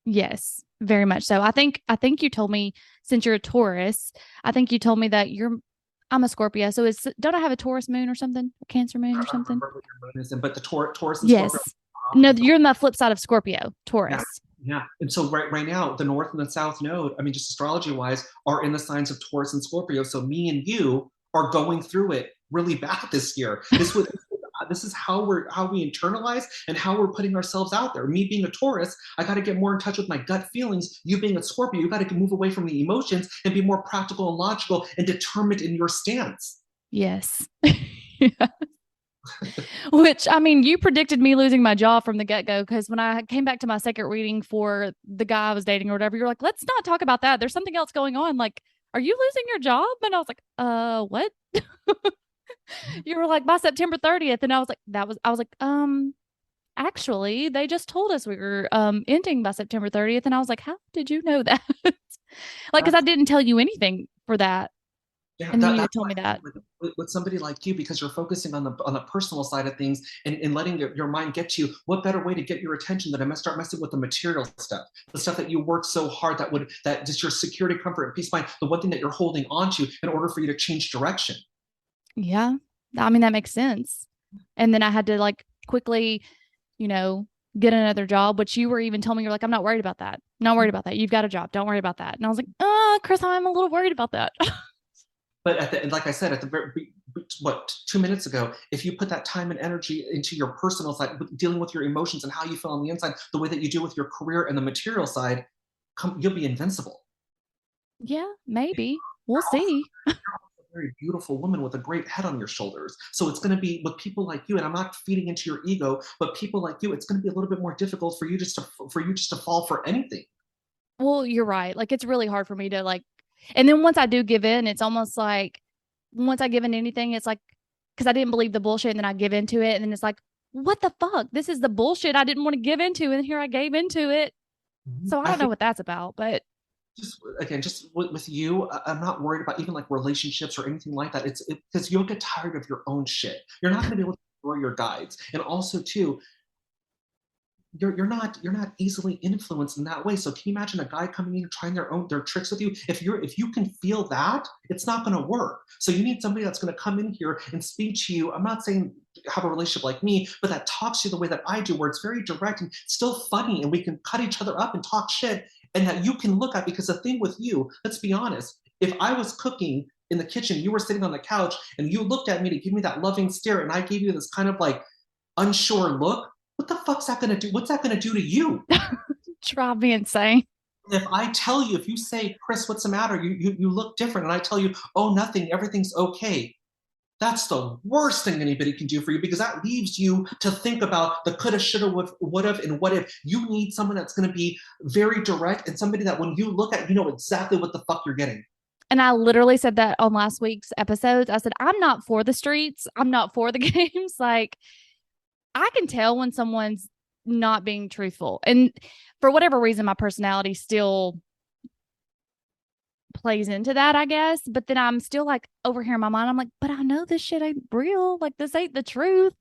Yes, very much so. I think you told me since you're a Taurus, I think you told me that I'm a Scorpio. So it's don't I have a Taurus moon or something? A Cancer moon I or don't something? remember what your moon is, but the Taurus and Scorpio Yes. are No, opposites. you're on the flip side of Scorpio, Yeah. Taurus. Yeah. And so right now, the North and the South node, I mean, just astrology wise, are in the signs of Taurus and Scorpio. So me and you are going through it really bad this year. This is how we internalize and how we're putting ourselves out there. Me being a Taurus, I got to get more in touch with my gut feelings. You being a Scorpio, you got to move away from the emotions and be more practical and logical and determined in your stance. Yes. Which I mean, you predicted me losing my job from the get go because when I came back to my second reading for the guy I was dating or whatever, you're like, let's not talk about that. There's something else going on. Like, are you losing your job? And I was like, what? You were like by September 30th. And I was like, actually, they just told us we were ending by September 30th. And I was like, how did you know that? Like, because I That's didn't tell you anything for that. Yeah, And then you had that's told why me that. with somebody like you, because you're focusing on the personal side of things and letting your mind get to you. What better way to get your attention than to start messing with the material stuff, the stuff that you work so hard that just your security, comfort, and peace of mind, the one thing that you're holding on to in order for you to change direction. Yeah. I mean, that makes sense. And then I had to like quickly, you know, get another job, which you were even telling me, you're like, I'm not worried about that. I'm not worried about that. You've got a job. Don't worry about that. And I was like, Chris, I'm a little worried about that. But like I said, what, 2 minutes ago, if you put that time and energy into your personal side, dealing with your emotions and how you feel on the inside, the way that you do with your career and the material side, you'll be invincible. Yeah, maybe. We'll You're also see. a very beautiful woman with a great head on your shoulders. So it's going to be with people like you, and I'm not feeding into your ego, but people like you, it's going to be a little bit more difficult for you just to fall for anything. Well, you're right. Like it's really hard for me to like, and then once I do give in, it's almost like once I give in anything, it's like because I didn't believe the bullshit and then I give into it. And then it's like, what the fuck? This is the bullshit I didn't want to give into. And here I gave into it. So I I don't know think what that's about, but just again, just with you, I'm not worried about even like relationships or anything like that. It's because you'll get tired of your own shit. You're not going to be able to enjoy your guides, and also too, you're not easily influenced in that way. So can you imagine a guy coming in and trying their tricks with you? If you can feel that, it's not going to work. So you need somebody that's going to come in here and speak to you. I'm not saying have a relationship like me, but that talks to you the way that I do, where it's very direct and still funny, and we can cut each other up and talk shit, and that you can look at. Because the thing with you, let's be honest, if I was cooking in the kitchen, you were sitting on the couch, and you looked at me to give me that loving stare, and I gave you this kind of like unsure look, what the fuck's that gonna do? What's that gonna do to you? drive me insane. If I tell you, if you say, Chris, what's the matter? You look different, and I tell you, oh, nothing, everything's okay. That's the worst thing anybody can do for you, because that leaves you to think about the coulda, shoulda, would have, and what if. You need someone that's going to be very direct, and somebody that when you look at, you know exactly what the fuck you're getting. And I literally said that on last week's episodes. I said, I'm not for the streets. I'm not for the games. Like, I can tell when someone's not being truthful. And for whatever reason, my personality still plays into that, I guess. But then I'm still like over here in my mind, I'm like, but I know this shit ain't real. Like, this ain't the truth.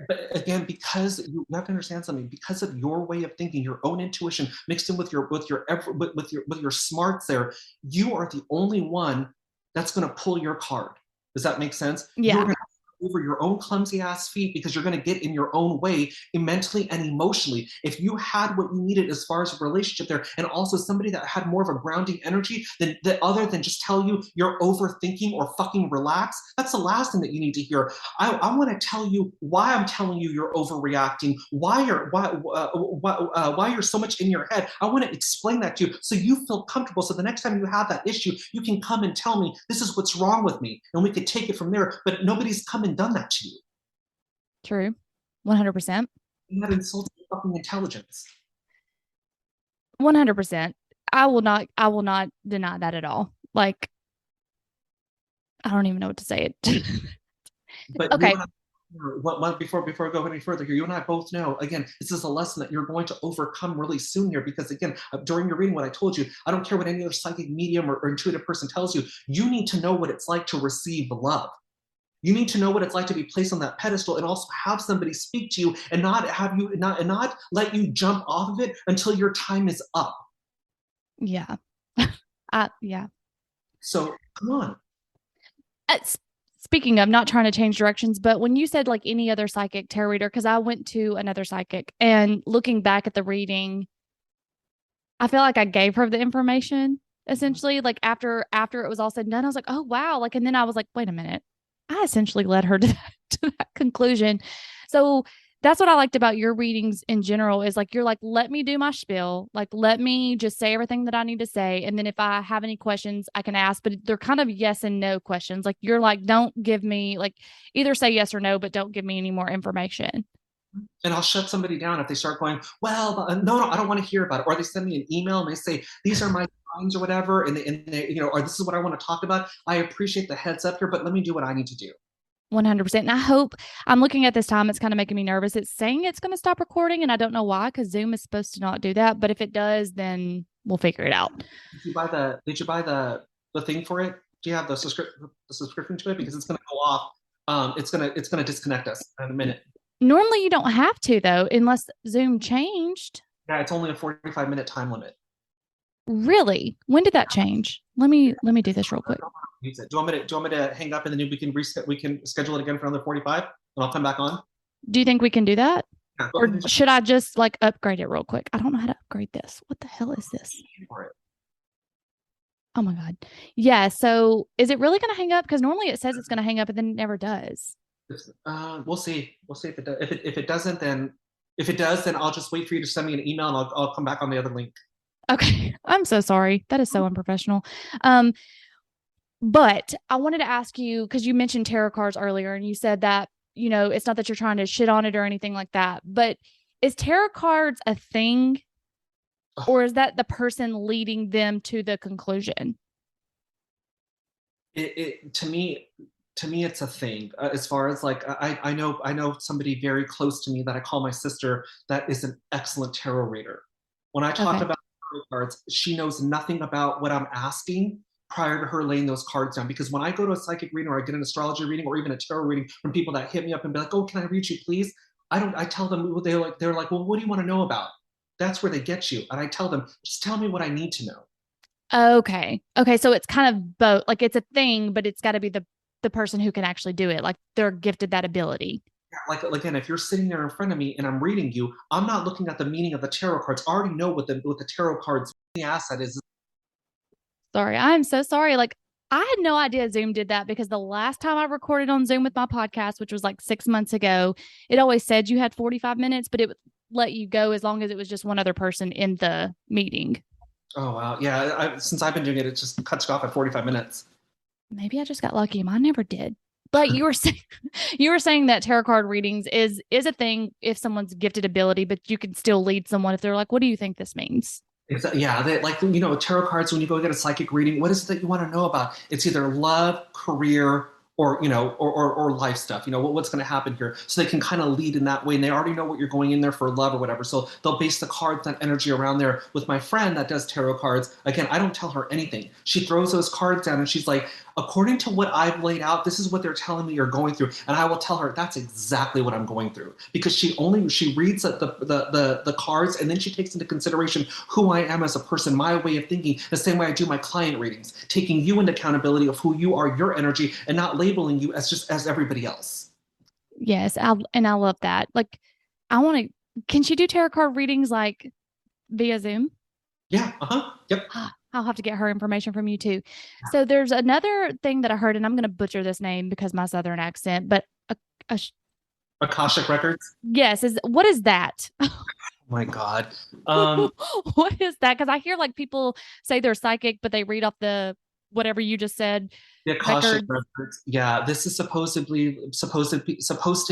But again, because you have to understand something, because of your way of thinking, your own intuition mixed in with your smarts, there, you are the only one that's going to pull your card. Does that make sense? You're Yeah. going to over your own clumsy ass feet, because you're going to get in your own way mentally and emotionally. If you had what you needed as far as a relationship there, and also somebody that had more of a grounding energy than that, other than just tell you you're overthinking or fucking relax, that's the last thing that you need to hear. I want to tell you why I'm telling you you're overreacting, why you're so much in your head. I want to explain that to you so you feel comfortable, so the next time you have that issue, you can come and tell me this is what's wrong with me, and we could take it from there. But nobody's come and done that to you. True. 100%. You have insulted fucking intelligence. 100%. I will not deny that at all. Like, I don't even know what to say it. But you Okay. and before I go any further here, you and I both know, again, this is a lesson that you're going to overcome really soon here, because again, during your reading, what I told you, I don't care what any other psychic medium or intuitive person tells you, you need to know what it's like to receive love. You need to know what it's like to be placed on that pedestal, and also have somebody speak to you and not let you jump off of it until your time is up. Yeah. Yeah. So come on. Uh, Speaking of not trying to change directions, but when you said like any other psychic tarot reader, because I went to another psychic and looking back at the reading, I feel like I gave her the information essentially. Like after it was all said and done, I was like, oh wow. Like, and then I was like, wait a minute. I essentially led her to that conclusion. So that's what I liked about your readings in general is like, you're like, let me do my spiel. Like, let me just say everything that I need to say. And then if I have any questions, I can ask, but they're kind of yes and no questions. Like, you're like, don't give me like either say yes or no, but don't give me any more information. And I'll shut somebody down if they start going, well, no, I don't want to hear about it. Or they send me an email and they say, these are my signs or whatever. And they, or this is what I want to talk about. I appreciate the heads up here, but let me do what I need to do. 100%. And I hope I'm looking at this time. It's kind of making me nervous. It's saying it's going to stop recording, and I don't know why, because Zoom is supposed to not do that. But if it does, then we'll figure it out. Did you buy the thing for it? Do you have the subscription to it? Because it's going to go off. It's gonna disconnect us in a minute. Normally, you don't have to though, unless Zoom changed. Yeah, it's only a 45-minute time limit. Really? When did that change? Let me do this real quick. Use it. Do you want me to hang up, and then we can schedule it again for another 45, and I'll come back on? Do you think we can do that? Yeah, Or should I just like upgrade it real quick? I don't know how to upgrade this. What the hell is this? For it. Oh my God. Yeah. So is it really going to hang up? Because normally it says it's going to hang up and then it never does. We'll see. We'll see if it does. If it doesn't, then if it does, then I'll just wait for you to send me an email and I'll come back on the other link. Okay. I'm so sorry. That is so unprofessional. Um, but I wanted to ask you, because you mentioned tarot cards earlier and you said that, it's not that you're trying to shit on it or anything like that, but is tarot cards a thing or is that the person leading them to the conclusion? It to me it's a thing, as far as like I know somebody very close to me that I call my sister that is an excellent tarot reader. When I talk Okay. about tarot cards, she knows nothing about what I'm asking prior to her laying those cards down, because when I go to a psychic reading or I get an astrology reading or even a tarot reading from people that hit me up and be like, oh, can I read you please, I tell them, they're like, well, what do you want to know about? That's where they get you, and I tell them, just tell me what I need to know. Okay. Okay. So it's kind of both. Like it's a thing, but it's got to be the person who can actually do it. Like they're gifted that ability. Like again, if you're sitting there in front of me and I'm reading you, I'm not looking at the meaning of the tarot cards. I already know what the tarot cards the asset is. Sorry. I'm so sorry. Like I had no idea Zoom did that because the last time I recorded on Zoom with my podcast, which was like 6 months ago, it always said you had 45 minutes, but it would let you go as long as it was just one other person in the meeting. Oh wow, yeah. Since I've been doing it, it just cuts off at 45 minutes. Maybe I just got lucky. Mine never did. But you were saying you were saying that tarot card readings is a thing if someone's gifted ability, but you can still lead someone if they're like, "What do you think this means?" Yeah, like tarot cards. When you go get a psychic reading, what is it that you want to know about? It's either love, career, or or life stuff. What's going to happen here, so they can kind of lead in that way, and they already know what you're going in there for, love or whatever. So they'll base the cards, that energy around there. With my friend that does tarot cards, again, I don't tell her anything. She throws those cards down, and she's like, according to what I've laid out, this is what they're telling me you're going through, and I will tell her that's exactly what I'm going through, because she reads the cards, and then she takes into consideration who I am as a person, my way of thinking, the same way I do my client readings, taking you into accountability of who you are, your energy, and not labeling you as just as everybody else. Yes, and I love that. Like, I want to. Can she do tarot card readings like via Zoom? Yeah. Uh-huh. Yep. I'll have to get her information from you too. So there's another thing that I heard, and I'm going to butcher this name because my southern accent, but a, Akashic records. yes, is what is that? Oh my God. Um, What is that? Because I hear like people say they're psychic, but they read off the whatever you just said the Akashic record. records. Yeah, this is supposed to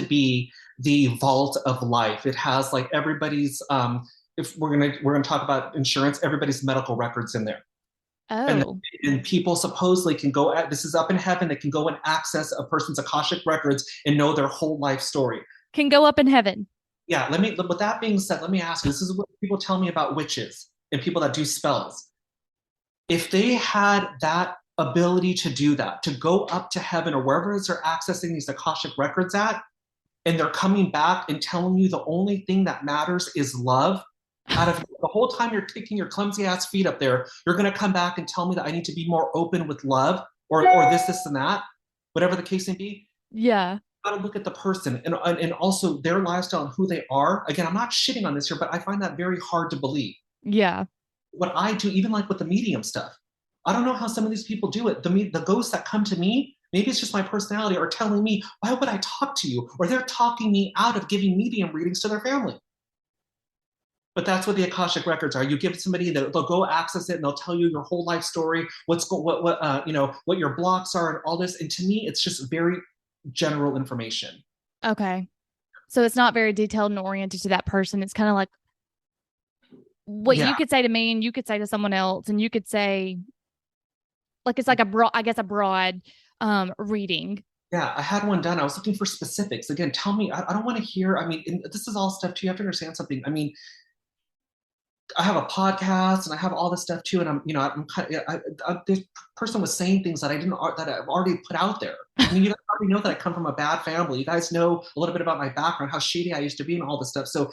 be the vault of life. It has like everybody's if we're gonna talk about insurance, everybody's medical records in there. and Oh, and people supposedly can go at this is up in heaven, they can go and access a person's akashic records and know their whole life story. can go up in heaven. Yeah, with that being said, let me ask you, this is what people tell me about witches and people that do spells. If they had that ability to do that, to go up to heaven or wherever it is they're accessing these akashic records at, and they're coming back and telling you the only thing that matters is love, out of the whole time you're kicking your clumsy ass feet up there, you're going to come back and tell me that I need to be more open with love, or this and that, whatever the case may be. Yeah. You got to look at the person, and also their lifestyle and who they are. Again, I'm not shitting on this here, but I find that very hard to believe. Yeah. What I do, even like with the medium stuff, I don't know how some of these people do it. The ghosts that come to me, maybe it's just my personality, are telling me, why would I talk to you? Or they're talking me out of giving medium readings to their family. But that's what the Akashic records are. You give somebody, they'll go access it, and they'll tell you your whole life story, what your blocks are, and all this. And to me, it's just very general information. Okay. So it's not very detailed and oriented to that person. It's kind of like what Yeah, you could say to me and you could say to someone else, and you could say like it's like I guess a broad reading. yeah. I had one done. I was looking for specifics. Again, tell me. I don't want to hear. I mean, this is all stuff too. You have to understand something. I mean, I have a podcast and I have all this stuff too, and I'm kind of this person was saying things that I've already put out there. I mean, you guys already know that I come from a bad family. You guys know a little bit about my background, how shady I used to be, and all this stuff. So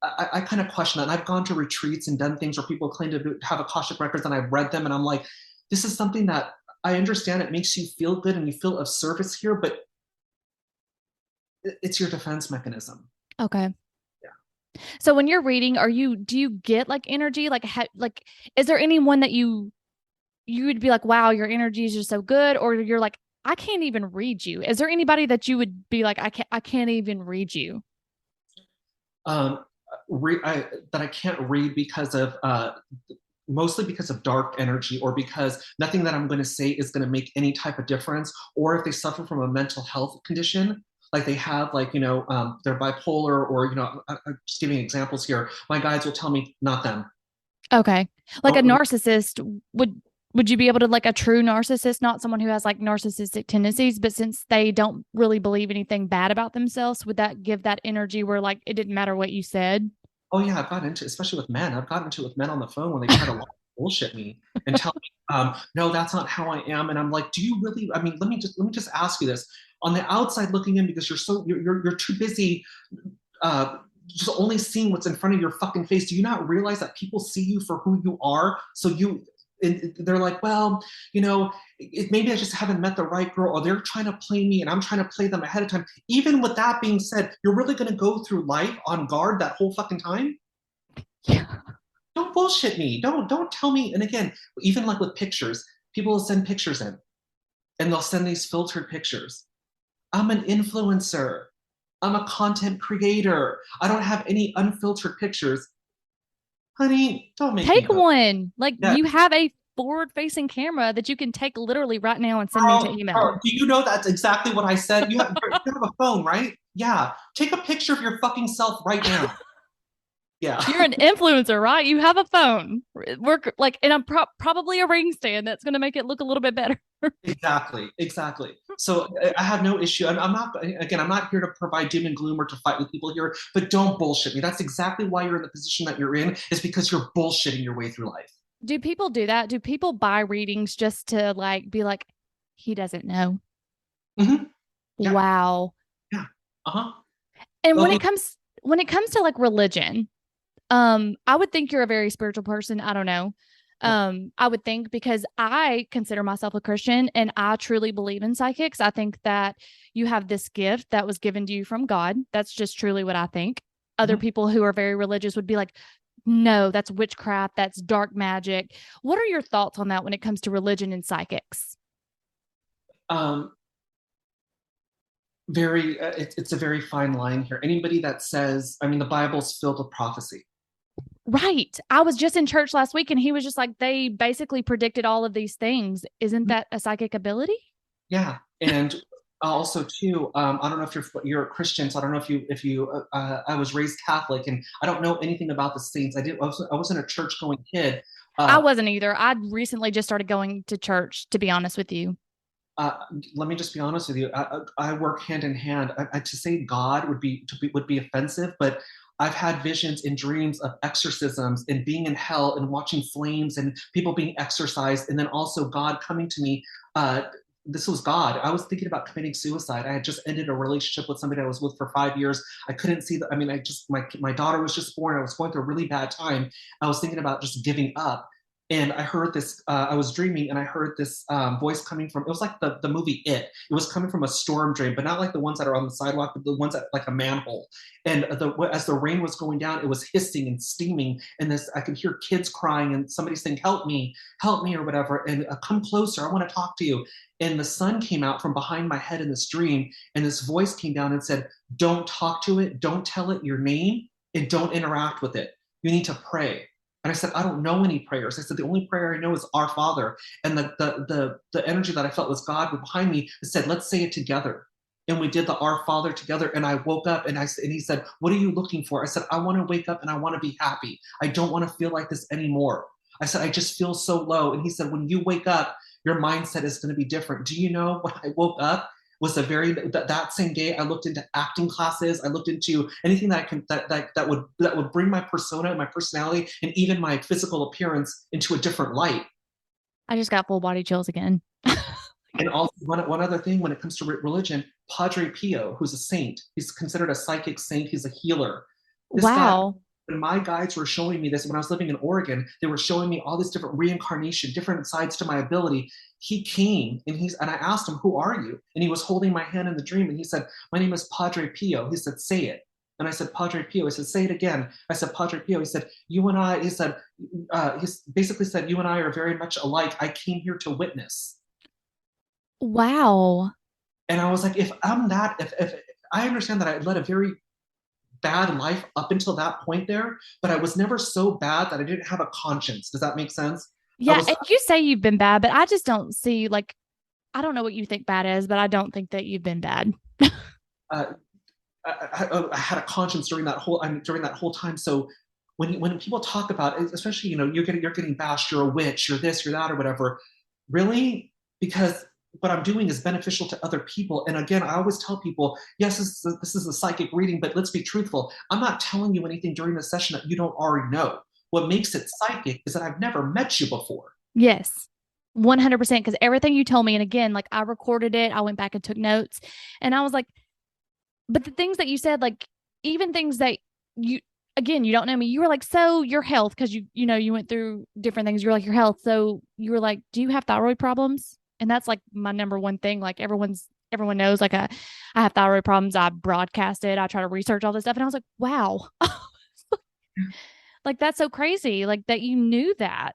I kind of question that. And I've gone to retreats and done things where people claim to have Akashic records, and I've read them, and I'm like, this is something that I understand. It makes you feel good and you feel of service here, but it's your defense mechanism. Okay. Yeah. So when you're reading, do you get like energy? Like is there anyone that you you would be like, wow, your energy is just so good, or you're like, I can't even read you? Is there anybody that you would be like, I can't even read you? um, that I can't read because of mostly because of dark energy, or because nothing that I'm going to say is going to make any type of difference, or if they suffer from a mental health condition, like they have, like, they're bipolar, or, just giving examples here. My guides will tell me, not them. Okay. Like a Don't, narcissist, would you be able to, like a true narcissist, not someone who has like narcissistic tendencies, but since they don't really believe anything bad about themselves, would that give that energy where like it didn't matter what you said? oh yeah, I've gotten into, especially with men, I've gotten into it with men on the phone when they try to bullshit me and tell me, no, that's not how I am. And I'm like, do you really? I mean, let me just ask you this. On the outside looking in, because you're too busy just only seeing what's in front of your fucking face. Do you not realize that people see you for who you are? So they're like, well, maybe I just haven't met the right girl, or they're trying to play me and I'm trying to play them ahead of time. Even with that being said, you're really going to go through life on guard that whole fucking time? Yeah. Don't bullshit me. Don't tell me. And again, even like with pictures, people will send pictures in and they'll send these filtered pictures. I'm an influencer. I'm a content creator. I don't have any unfiltered pictures. Honey, don't make me Take go. one. Like Yeah. you have a forward facing camera that you can take literally right now and send me to email. Girl, do you know that's exactly what I said? You have a phone, right? Yeah. Take a picture of your fucking self right now. Yeah. You're an influencer, right? You have a phone. Work like, and I'm probably a ring stand that's going to make it look a little bit better. Exactly. Exactly. So I have no issue. I'm not, again, I'm not here to provide doom and gloom or to fight with people here, but don't bullshit me. That's exactly why you're in the position that you're in, is because you're bullshitting your way through life. Do people do that? Do people buy readings just to like be like, he doesn't know? Hmm. Yeah. Wow. Yeah. Uh-huh. And They'll be, when it comes to like religion, I would think you're a very spiritual person. I don't know. yeah. I would think, because I consider myself a Christian and I truly believe in psychics. I think that you have this gift that was given to you from God. That's just truly what I think. Other Mhm. people who are very religious would be like, no, that's witchcraft, that's dark magic. What are your thoughts on that when it comes to religion and psychics? Um, it's a very fine line here. Anybody that says, I mean, the Bible's filled with prophecy. Right. I was just in church last week and he was just like, they basically predicted all of these things. Isn't that a psychic ability? Yeah, and also too, I don't know if you're a Christian, so I don't know if you I was raised Catholic, and I don't know anything about the saints. I wasn't a church going kid. I Uh, wasn't either. I recently just started going to church, to be honest with you. uh, Let me just be honest with you. I work hand in hand. To say God would be offensive, but I've had visions and dreams of exorcisms and being in hell and watching flames and people being exorcised, and then also God coming to me. This was God. I was thinking about committing suicide. I had just ended a relationship with somebody I was with for 5 years. I couldn't see that. I mean, my daughter was just born. I was going through a really bad time. I was thinking about just giving up. And I heard this, I was dreaming and I heard this voice coming from, it was like the movie It. It was coming from a storm drain, but not like the ones that are on the sidewalk, but the ones that like a manhole. And as the rain was going down, it was hissing and steaming. And I could hear kids crying and somebody saying, help me, or whatever. And come closer, I want to talk to you. And the sun came out from behind my head in this dream. And this voice came down and said, don't talk to it, don't tell it your name, and don't interact with it. You need to pray. And I said, I don't know any prayers. I said, the only prayer I know is Our Father. And the energy that I felt was God behind me said, let's say it together. And we did the Our Father together. And I woke up and he said, what are you looking for? I said, I want to wake up and I want to be happy. I don't want to feel like this anymore. I said, I just feel so low. And he said, when you wake up, your mindset is going to be different. Do you know when I woke up? Was that same day I looked into acting classes. I looked into anything that I can that would bring my persona, my personality, and even my physical appearance into a different light. I just got full body chills again. And also one other thing when it comes to religion, Padre Pio, who's a saint, he's considered a psychic saint. He's a healer. This guy, Wow. when my guides were showing me this when I was living in Oregon, they were showing me all this different reincarnation, different sides to my ability. He came and I asked him, who are you? And he was holding my hand in the dream and he said, my name is Padre Pio. He said, say it. And I said, Padre Pio. I said, say it again. I said, Padre Pio. He said, you and I, he said, he basically said, you and I are very much alike. I came here to witness. Wow. And I was like, if I'm that, if I understand that I led a very bad life up until that point there, but I was never so bad that I didn't have a conscience. Does that make sense? I Yeah, was, and you say you've been bad, but I just don't see like I don't know what you think bad is, but I don't think that you've been bad. uh, I had a conscience during that whole time. So when people talk about it, especially you're getting bashed, you're a witch, you're this, you're that, or whatever, really, because what I'm doing is beneficial to other people. And again, I always tell people, yes, this is a psychic reading, but let's be truthful. I'm not telling you anything during the session that you don't already know. What makes it psychic is that I've never met you before. Yes. 100% because everything you told me and again like I recorded it, I went back and took notes and I was like but the things that you said like even things that you again you don't know me you were like so your health because you went through different things you're like your health so you were like do you have thyroid problems and that's like my number one thing like everyone knows like I have thyroid problems I broadcast it I try to research all this stuff and I was like wow like that's so crazy like that you knew that.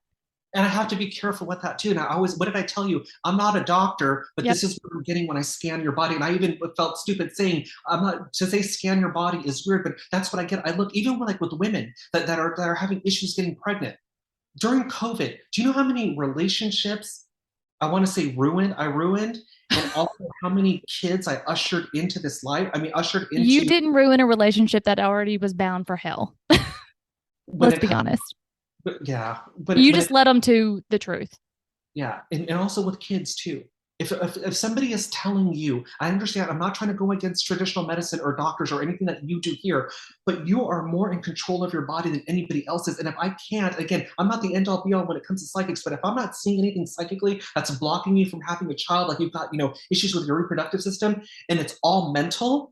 And I have to be careful with that too. Now, what did I tell you? I'm not a doctor, but Yep. this is what I'm getting when I scan your body. And I even felt stupid saying, I'm not to say scan your body is weird, but that's what I get. I look even with, like with women that are having issues getting pregnant during COVID. Do you know how many relationships I want to say I ruined, and also how many kids I ushered into this life? I mean, ushered You into didn't ruin a relationship that already was bound for hell. when Let's it be comes. honest. But yeah, You when just it led them to the truth. Yeah, and also with kids too. If somebody is telling you, I understand, I'm not trying to go against traditional medicine or doctors or anything that you do here, but you are more in control of your body than anybody else is. And if I can't, again, I'm not the end all be all when it comes to psychics, but if I'm not seeing anything psychically that's blocking you from having a child, like you've got, issues with your reproductive system, and it's all mental,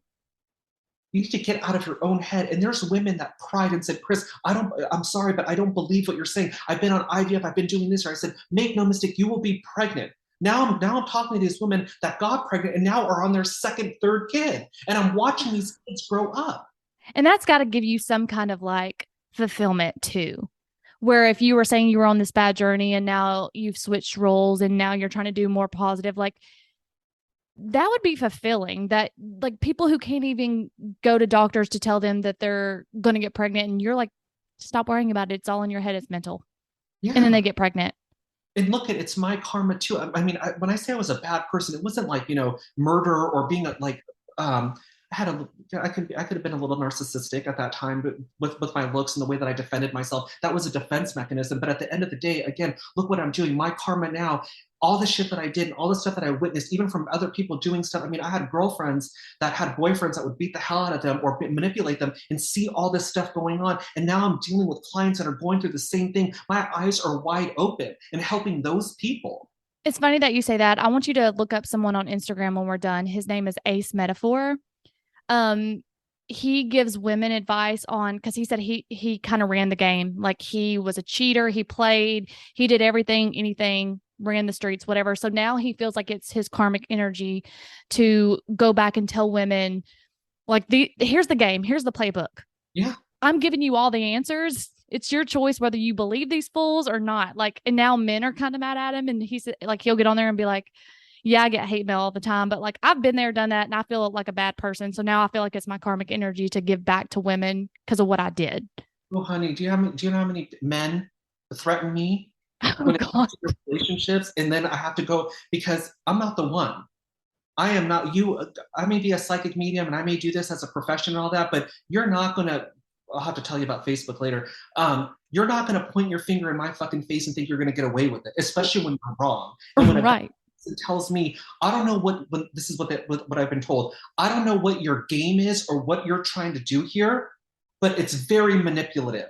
you need to get out of your own head. And there's women that cried and said, Chris, I'm sorry, but I don't believe what you're saying. I've been on IVF, I've been doing this. Or I said, make no mistake, you will be pregnant. Now I'm talking to these women that got pregnant and now are on their second, third kid. And I'm watching these kids grow up. And that's got to give you some kind of like fulfillment too. Where if you were saying you were on this bad journey and now you've switched roles and now you're trying to do more positive, like that would be fulfilling that like people who can't even go to doctors to tell them that they're going to get pregnant and you're like, stop worrying about it. It's all in your head. It's mental. And then they Yeah. get pregnant. And look, it's my karma too. I mean, when I say I was a bad person, it wasn't like, murder or being like, I had I could have been a little narcissistic at that time, but with my looks and the way that I defended myself, that was a defense mechanism. But at the end of the day, again, look what I'm doing. My karma now, all the shit that I did, and all the stuff that I witnessed, even from other people doing stuff. I mean, I had girlfriends that had boyfriends that would beat the hell out of them or manipulate them and see all this stuff going on. And now I'm dealing with clients that are going through the same thing. My eyes are wide open and helping those people. It's funny that you say that. I want you to look up someone on Instagram when we're done. His name is Ace Metaphor. Um, he gives women advice on because he said he kind of ran the game. Like he was a cheater. He played, he did everything, anything, ran the streets, whatever. So now he feels like it's his karmic energy to go back and tell women, like here's the game, here's the playbook. Yeah. I'm giving you all the answers. It's your choice whether you believe these fools or not. Like, and now men are kind of mad at him. And he said, like, he'll get on there and be like, yeah, I get hate mail all the time, but like I've been there, done that, and I feel like a bad person. So now I feel like it's my karmic energy to give back to women because of what I did. Oh, honey, do you know how many men threaten me Oh when it God. comes to relationships? And then I have to go because I'm not the one. I am not you. I may be a psychic medium and I may do this as a profession and all that, but you're not going to. I'll have to tell you about Facebook later. You're not going to point your finger in my fucking face and think you're going to get away with it, especially when you're wrong. And when a Right. person tells me, I don't know when this is what I've been told. I don't know what your game is or what you're trying to do here, but it's very manipulative.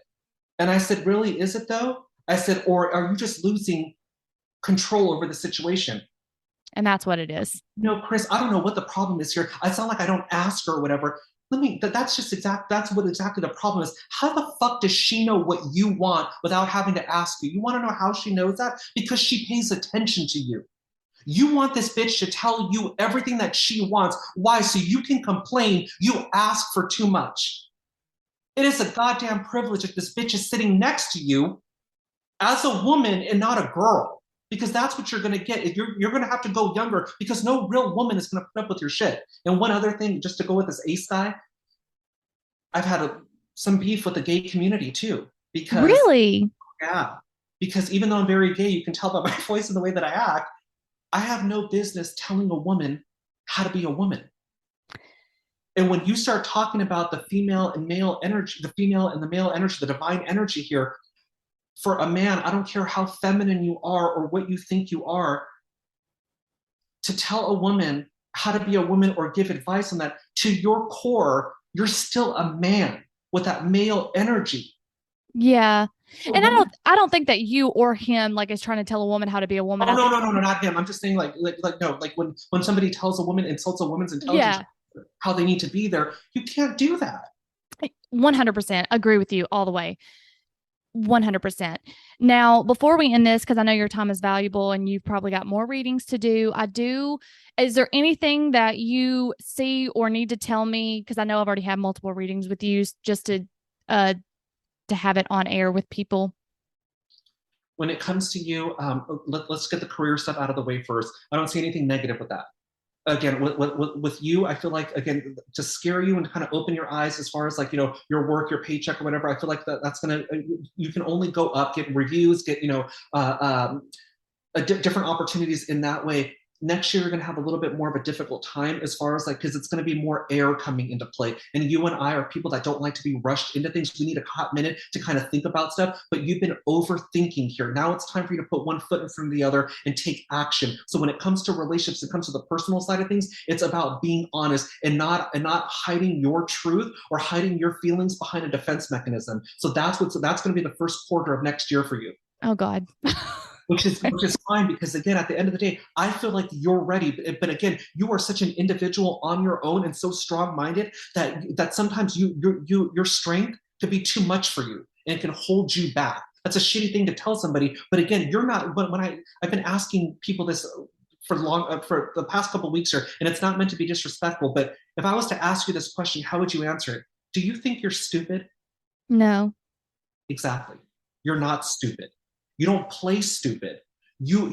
And I said, really, is it though? I said, or are you just losing control over the situation? And that's what it is. No, Chris, I don't know what the problem is here. I sound like I don't ask her or whatever. That's what exactly the problem is. How the fuck does she know what you want without having to ask you? You want to know how she knows that? Because she pays attention to you. You want this bitch to tell you everything that she wants. Why? So you can complain you ask for too much. It is a goddamn privilege if this bitch is sitting next to you as a woman and not a girl. Because that's what you're going to get. You're going to have to go younger because no real woman is going to put up with your shit. And one other thing, just to go with this ace guy, I've had some beef with the gay community too. Because, Really? yeah, because even though I'm very gay, you can tell by my voice and the way that I act, I have no business telling a woman how to be a woman. And when you start talking about the female and male energy, the female and the male energy, the divine energy here, for a man, I don't care how feminine you are or what you think you are, to tell a woman how to be a woman or give advice on that, to your core, you're still a man with that male energy. Yeah. A And woman, I don't think that you or him like is trying to tell a woman how to be a woman. oh I no, think no, no, no, not him. I'm just saying no, like when somebody tells a woman, insults a woman's intelligence, yeah, how they need to be there, you can't do that. 100% agree with you all the way. 100%. Now, before we end this, because I know your time is valuable and you've probably got more readings to do, is there anything that you see or need to tell me? Because I know I've already had multiple readings with you just to have it on air with people. When it comes to you, let's get the career stuff out of the way first. I don't see anything negative with that. Again, with you, I feel like, again, to scare you and kind of open your eyes as far as like, your work, your paycheck or whatever, I feel like that's going to, you can only go up, get reviews, get, different opportunities in that way. Next year, you're going to have a little bit more of a difficult time as far as like, because it's going to be more air coming into play. And you and I are people that don't like to be rushed into things. We need a hot minute to kind of think about stuff, but you've been overthinking here. Now it's time for you to put one foot in front of the other and take action. So when it comes to relationships, it comes to the personal side of things, it's about being honest and not hiding your truth or hiding your feelings behind a defense mechanism. So that's going to be the first quarter of next year for you. Oh, God. Which is fine because again, at the end of the day, I feel like you're ready. But again, you are such an individual on your own and so strong-minded that sometimes your strength could be too much for you and can hold you back. That's a shitty thing to tell somebody. But again, you're not. When I've been asking people this for the past couple of weeks here, and it's not meant to be disrespectful. But if I was to ask you this question, how would you answer it? Do you think you're stupid? No. Exactly. You're not stupid. You don't play stupid. What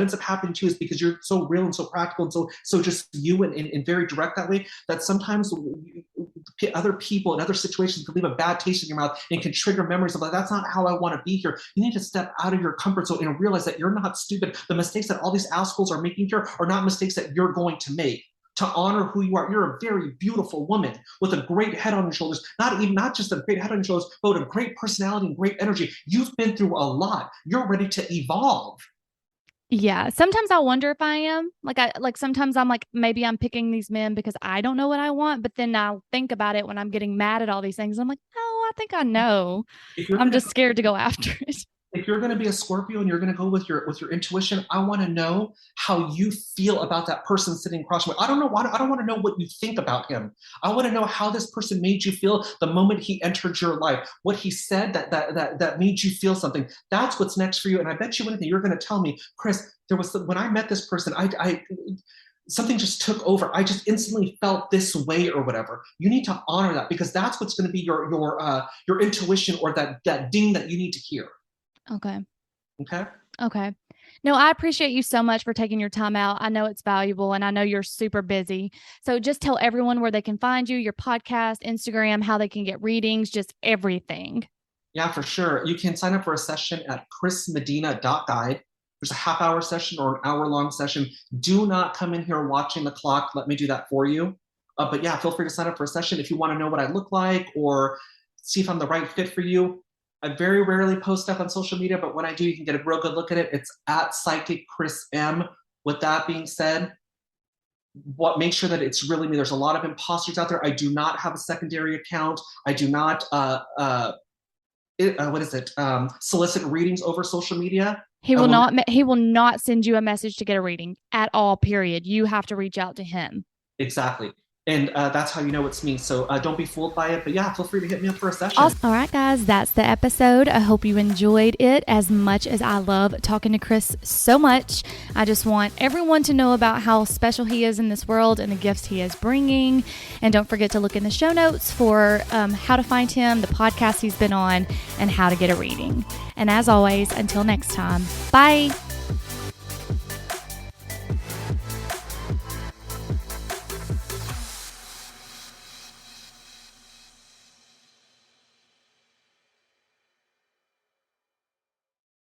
ends up happening to you is because you're so real and so practical and so just you and very direct that way that sometimes other people and other situations can leave a bad taste in your mouth and can trigger memories of like, that's not how I want to be here. You need to step out of your comfort zone and realize that you're not stupid. The mistakes that all these assholes are making here are not mistakes that you're going to make. To honor who you are. You're a very beautiful woman with a great head on your shoulders. Not just a great head on your shoulders, but a great personality and great energy. You've been through a lot. You're ready to evolve. Yeah. Sometimes I wonder if I am like sometimes I'm like, maybe I'm picking these men because I don't know what I want. But then I'll think about it when I'm getting mad at all these things. I'm like, no, I think I know. If you're I'm gonna just scared to go after it. if you're going to be a Scorpio and you're going to go with your intuition, I want to know how you feel about that person sitting across from you. I don't know why. I don't want to know what you think about him. I want to know how this person made you feel the moment he entered your life. What he said that made you feel something. That's what's next for you. And I bet you anything, you're going to tell me, Chris. When I met this person, I something just took over. I just instantly felt this way or whatever. You need to honor that because that's what's going to be your intuition or that ding that you need to hear. Okay. Okay. Okay. No, I appreciate you so much for taking your time out. I know it's valuable and I know you're super busy. So just tell everyone where they can find you, your podcast, Instagram, how they can get readings, just everything. Yeah, for sure. You can sign up for a session at chrismedina.guide. There's a half-hour session or an hour-long session. Do not come in here watching the clock. Let me do that for you. But yeah, feel free to sign up for a session if you want to know what I look like or see if I'm the right fit for you. I very rarely post stuff on social media, but when I do, you can get a real good look at it. It's at Psychic Chris M. With that being said, make sure that it's really me. There's a lot of imposters out there. I do not have a secondary account. I do not solicit readings over social media. He will not send you a message to get a reading at all, period. You have to reach out to him. Exactly. And that's how you know it's me. So don't be fooled by it. But yeah, feel free to hit me up for a session. All right, guys, that's the episode. I hope you enjoyed it as much as I love talking to Chris so much. I just want everyone to know about how special he is in this world and the gifts he is bringing. And don't forget to look in the show notes for how to find him, the podcast he's been on, and how to get a reading. And as always, until next time, bye.